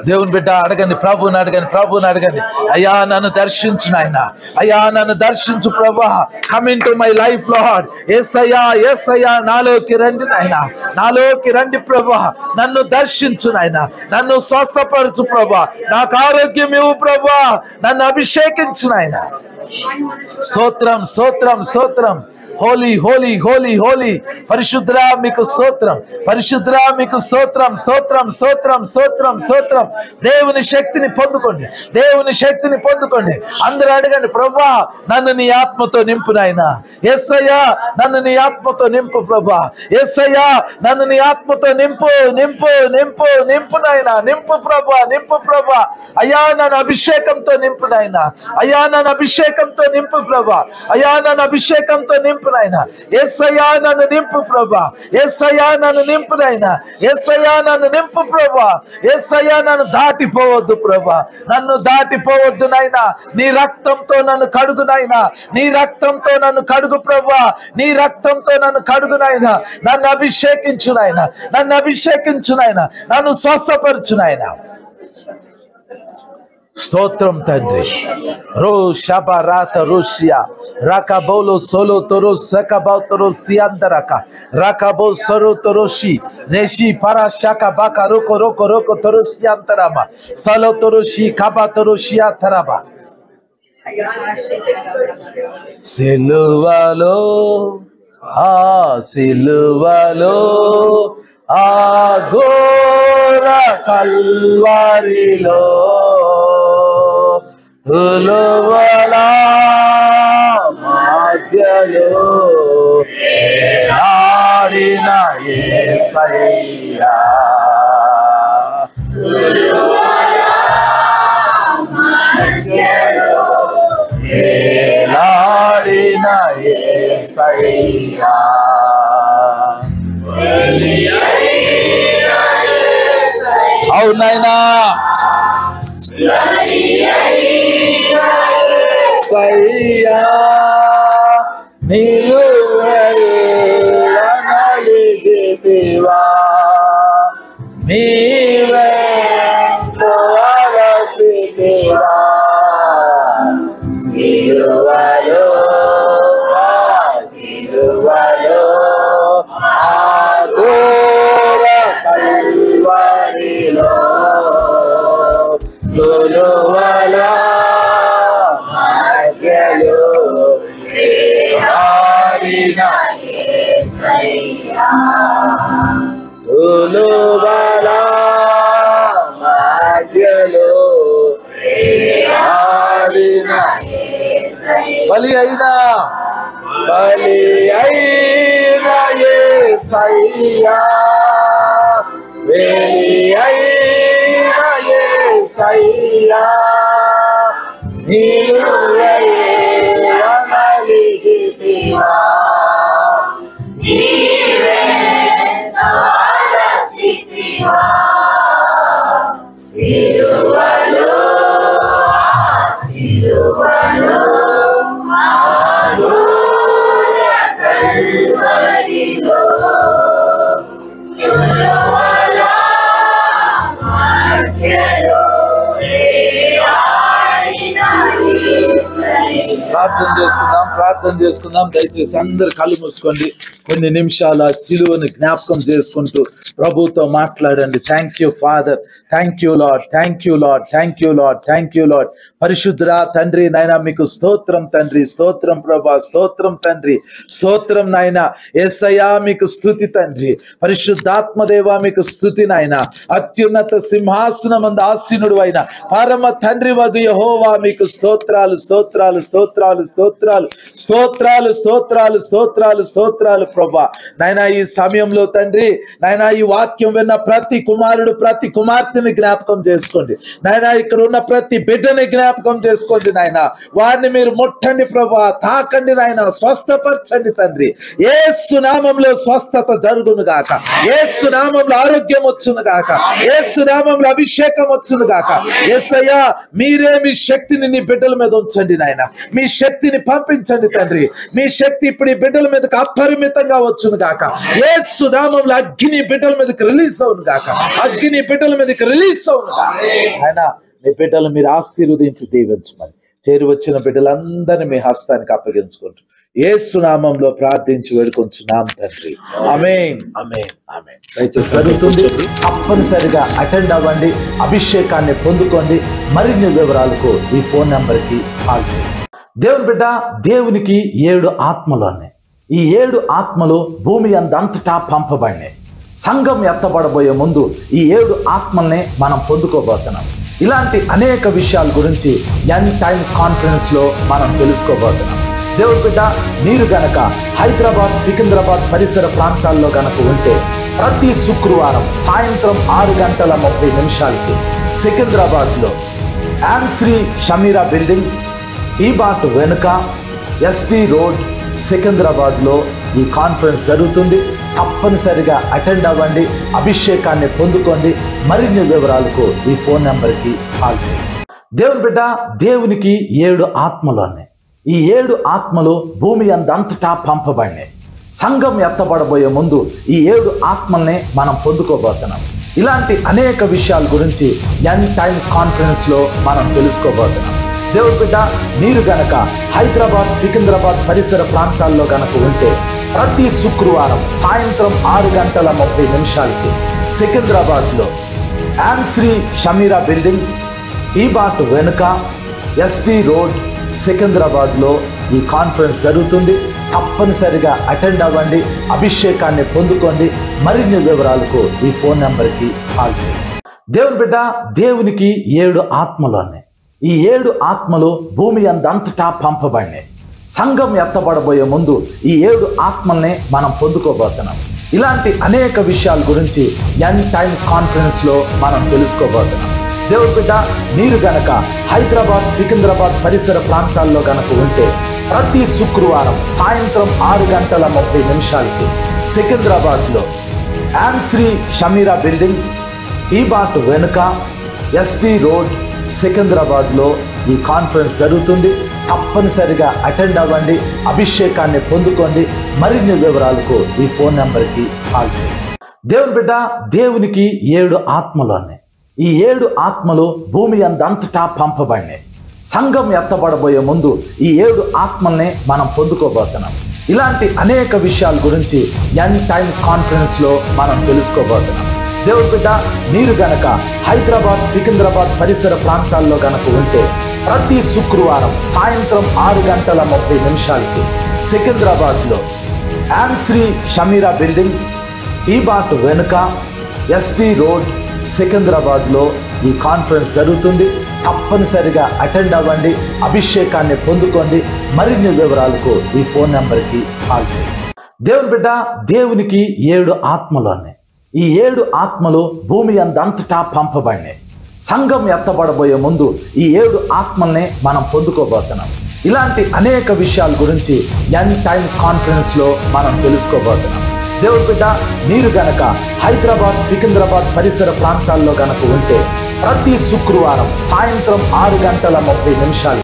దేవుని బిడ్డ అడగండి, ప్రభువుని అడగండి, ప్రభువుని అడగండి. అయ్యా నన్ను దర్శించు నాయన, అయ్యా నన్ను దర్శించు ప్రభా. Come in to my life Lord. Yesayya, Yesayya నాలోకి రండి నాయన, నాలోకి రండి ప్రభా. నన్ను దర్శించు నాయన, నన్ను స్వస్థపరచు ప్రభా. నాకు ఆరోగ్యం ఇవ్వు ప్రభా. నన్ను అభిషేకించు నాయన. స్తోత్రం, స్తోత్రం, స్తోత్రం. హోలీ, హోలీ, హోలీ, హోలీ. పరిశుద్ధుడా మీకు స్తోత్రం, పరిశుద్ధుడా మీకు స్తోత్రం, స్తోత్రం, స్తోత్రం, స్తోత్రం, స్తోత్రం. దేవుని శక్తిని పొందుకోండి, దేవుని శక్తిని పొందుకోండి. అందరూ అడగండి, ప్రభా నన్ను నీ ఆత్మతో నింపు నాయనా. యేసయ్యా నన్ను నీ ఆత్మతో నింపు ప్రభా. యేసయ్యా నన్ను నీ ఆత్మతో నింపు, నింపు, నింపు, నింపు నాయనా. నింపు ప్రభా, నింపు ప్రభా. అయ్యా నన్ను అభిషేకంతో నింపు నాయనా. అయ్యా నన్ను అభిషేకంతో నింపు ప్రభా. అయ్యా నన్ను అభిషేకంతో నింపు నాయనా. యేసయ్యా నన్ను నింపు ప్రభా. యేసయ్యా నన్ను నింపు నాయనా. యేసయ్యా నన్ను నింపు ప్రభా. యేసయ్యా నన్ను దాటిపోవద్దు ప్రభా, నన్ను దాటిపోవద్దు నాయనా. నీ రక్తంతో నన్ను కడుగు నాయనా, నీ రక్తంతో నన్ను కడుగు ప్రభా. నీ రక్తంతో నన్ను కడుగు నాయనా. నన్ను అభిషేకించు నాయనా, నన్ను అభిషేకించు నాయనా. నన్ను స్వస్థపరచు నాయనా. స్తోత్రం తండ్రి. రో షబరాత రోషియా రాకబోలో సోలో తోరో సకబౌ తోరో సియాందరక రాకబో సరో తోరోషి రేషి పరా షక బాక రోకో రోకో రోకో తోరోషి అంతరామ సలో తోరోషి కబా తోరోషి అంతరామ. సిలువలో ఆ సిలువలో ఆ ఘోర కల్వరిలో ఉలువల మధ్యలో నాడిన యేసయ్యా. నాడిన యేసయ్యా. అవునైనా సయ్యా నీవు నలిగితివా, నీవే అలసితివా. సిలువలో సిలువలో ఆఘోర కల్వరిలో ఉలువల మధ్యలో ఆడిన యేసయ్యా. ఉలువల మధ్యలో ఆడిన బలి అయినా యేసయ్యా. బలి అయిన యేసయ్యా. నీవే నలిగితివా, నీవే అలసితివా. సిలువలో సిలువలో ఆఘోర కల్వరిలో ఉలువల మధ్యలో ప్రార్థన చేసుకుందాం, ప్రార్థన చేసుకుందాం. దయచేసి అందరు కళ్ళు మూసుకోండి. కొన్ని నిమిషాల సిలువను జ్ఞాపకం చేసుకుంటూ ప్రభుతో మాట్లాడండి. Thank you father, thank you lord, thank you lord, thank you lord, thank you lord. పరిశుద్ధుడా తండ్రి నాయన మీకు స్తోత్రం తండ్రి, స్తోత్రం ప్రభా, స్తోత్రం తండ్రి, స్తోత్రం నాయన. యేసయ్యా మీకు స్తుతి తండ్రి. పరిశుద్ధాత్మదేవ మీకు స్తుతి నాయన. అత్యున్నత సింహాసనమందు ఆసీనుడు అయిన పరమ తండ్రి వగు యెహోవా మీకు స్తోత్రాలు, స్తోత్రాలు, స్తోత్రాలు, స్తోత్రాలు, స్తోత్రాలు, స్తోత్రాలు, స్తోత్రాలు, స్తోత్రాలు ప్రభా. నాయన ఈ సమయంలో తండ్రి నాయన ఈ వాక్యం విన్న ప్రతి కుమారుడు ప్రతి కుమార్తెని జ్ఞాపకం చేసుకోండి నాయన. ఇక్కడ ఉన్న ప్రతి బిడ్డని జ్ఞాపకం చేసుకోండి నాయన. వారిని మీరు ముట్టండి ప్రభా, తాకండి నాయన, స్వస్థపరచండి తండ్రి. యేసు నామములో స్వస్థత జరుగును గాక, యేసు నామములో ఆరోగ్యం వచ్చును గాక, యేసు నామములో అభిషేకం వచ్చును గాక. యేసయ్యా మీరే మీ శక్తిని నీ బిడ్డల మీద ఉంచండి నాయన. మీ శక్తిని పంపించండి తండ్రి. మీ శక్తి ఇప్పుడు ఈ బిడ్డల మీదకి అపరిమితంగా వచ్చును గాక. యేసు నామములో అగ్ని బిడ్డల మీదకి రిలీజ్ అవును గాక. అగ్ని బిడ్డల మీదకి రిలీజ్ అవును గాక. ఆయన మీ బిడ్డలు మీరు ఆశీర్వదించి దీవించమని చేరి వచ్చిన బిడ్డలందరినీ మీ హస్తానికి అప్పగించుకుంటూ యేసు నామంలో ప్రార్థించి వేడుకొంచున్నాం తండ్రి. ఆమేన్, ఆమేన్, ఆమేన్. దయచేసి జరుగుతుంది. తప్పనిసరిగా అటెండ్ అవ్వండి, అభిషేకాన్ని పొందుకోండి. మరిన్ని వివరాలకు ఈ ఫోన్ నెంబర్కి కాల్ చేయండి. దేవుని బిడ్డ, దేవునికి 7 ఆత్మలు ఉన్నాయి. ఈ 7 ఆత్మలు భూమి అంతటా పంపబడినాయి. సంఘం ఎత్తబడబోయే ముందు ఈ 7 ఆత్మల్ని మనం పొందుకోబోతున్నాం. ఇలాంటి అనేక విషయాల గురించి యంగ్ టైమ్స్ కాన్ఫరెన్స్ లో మనం తెలుసుకోబోతున్నాం. దేవుడి బిడ్డ, మీరు గనక హైదరాబాద్, సికింద్రాబాద్ పరిసర ప్రాంతాల్లో గనక ఉంటే ప్రతి శుక్రవారం సాయంత్రం 6:30 సికింద్రాబాద్ లో శ్రీ షమీరా బిల్డింగ్ ఈ బాట్ వెనుక ఎస్టీ రోడ్ సికింద్రాబాద్ లో ఈ కాన్ఫరెన్స్ జరుగుతుంది. తప్పనిసరిగా అటెండ్ అవ్వండి, అభిషేకాన్ని పొందుకోండి. మరిన్ని వివరాలకు ఈ ఫోన్ నెంబర్కి కాల్ చేయండి. దేవుని బిడ్డ, దేవునికి 7 ఆత్మలు ఉన్నాయి. ఈ 7 ఆత్మలు భూమి అంతటా పంపబడినాయి. సంఘం ఎత్తబడబోయే ముందు ఈ 7 ఆత్మల్ని మనం పొందుకోబోతున్నాం. ఇలాంటి అనేక విషయాల గురించి యంగ్ టైమ్స్ కాన్ఫరెన్స్ లో మనం తెలుసుకోబోతున్నాం. దేవుడి బిడ్డ, మీరు గనక హైదరాబాద్, సికింద్రాబాద్ పరిసర ప్రాంతాల్లో గనక ఉంటే ప్రతి శుక్రవారం సాయంత్రం 6:30 సికింద్రాబాద్ లో శ్రీ షమీరా బిల్డింగ్ ఈ బాట్ వెనుక ఎస్టీ రోడ్ సికింద్రాబాద్ లో ఈ కాన్ఫరెన్స్ జరుగుతుంది. తప్పనిసరిగా అటెండ్ అవ్వండి, అభిషేకాన్ని పొందుకోండి. మరిన్ని వివరాలకు ఈ ఫోన్ నెంబర్కి కాల్ చేయండి. దేవుని బిడ్డ, దేవునికి 7 ఆత్మలు ఉన్నాయి. ఈ 7 ఆత్మలు భూమి అంతటా పంపబడినాయి. సంఘం ఎత్తబడబోయే ముందు ఈ 7 ఆత్మల్ని మనం పొందుకోబోతున్నాం. ఇలాంటి అనేక విషయాల గురించి యంగ్ టైమ్స్ కాన్ఫరెన్స్ లో మనం తెలుసుకోబోతున్నాం. దేవుడి బిడ్డ, మీరు గనక హైదరాబాద్, సికింద్రాబాద్ పరిసర ప్రాంతాల్లో గనక ఉంటే ప్రతి శుక్రవారం సాయంత్రం 6:30 సికింద్రాబాద్ లో శ్రీ షమీరా బిల్డింగ్ ఈ బాట్ వెనుక ఎస్టీ రోడ్ సికింద్రాబాద్ లో ఈ కాన్ఫరెన్స్ జరుగుతుంది. తప్పనిసరిగా అటెండ్ అవ్వండి, అభిషేకాన్ని పొందుకోండి. మరిన్ని వివరాలకు ఈ ఫోన్ నెంబర్కి కాల్ చేయండి. దేవుని బిడ్డ, దేవునికి 7 ఆత్మలు ఉన్నాయి. ఈ 7 ఆత్మలు భూమి అంతటా పంపబడినాయి. సంఘం ఎత్తబడబోయే ముందు ఈ 7 ఆత్మల్ని మనం పొందుకోబోతున్నాం. ఇలాంటి అనేక విషయాల గురించి యంగ్ టైమ్స్ కాన్ఫరెన్స్ లో మనం తెలుసుకోబోతున్నాం. దేవుడి బిడ్డ, మీరు గనక హైదరాబాద్, సికింద్రాబాద్ పరిసర ప్రాంతాల్లో గనక ఉంటే ప్రతి శుక్రవారం సాయంత్రం 6:30 సికింద్రాబాద్ లో శ్రీ షమీరా బిల్డింగ్ ఈ బాట్ వెనుక ఎస్టీ రోడ్ సికింద్రాబాద్ లో ఈ కాన్ఫరెన్స్ జరుగుతుంది. తప్పనిసరిగా అటెండ్ అవ్వండి, అభిషేకాన్ని పొందుకోండి. మరిన్ని వివరాలకు ఈ ఫోన్ నెంబర్కి కాల్ చేయండి. దేవుని బిడ్డ, దేవునికి 7 ఆత్మలు ఉన్నాయి. ఈ 7 ఆత్మలు భూమి అంతటా పంపబడినాయి. సంఘం ఎత్తబడబోయే ముందు ఈ 7 ఆత్మల్ని మనం పొందుకోబోతున్నాం. ఇలాంటి అనేక విషయాల గురించి యంగ్ టైమ్స్ కాన్ఫరెన్స్ లో మనం తెలుసుకోబోతున్నాం. దేవుడి బిడ్డ, మీరు గనక హైదరాబాద్, సికింద్రాబాద్ పరిసర ప్రాంతాల్లో గనక ఉంటే ప్రతి శుక్రవారం సాయంత్రం 6:30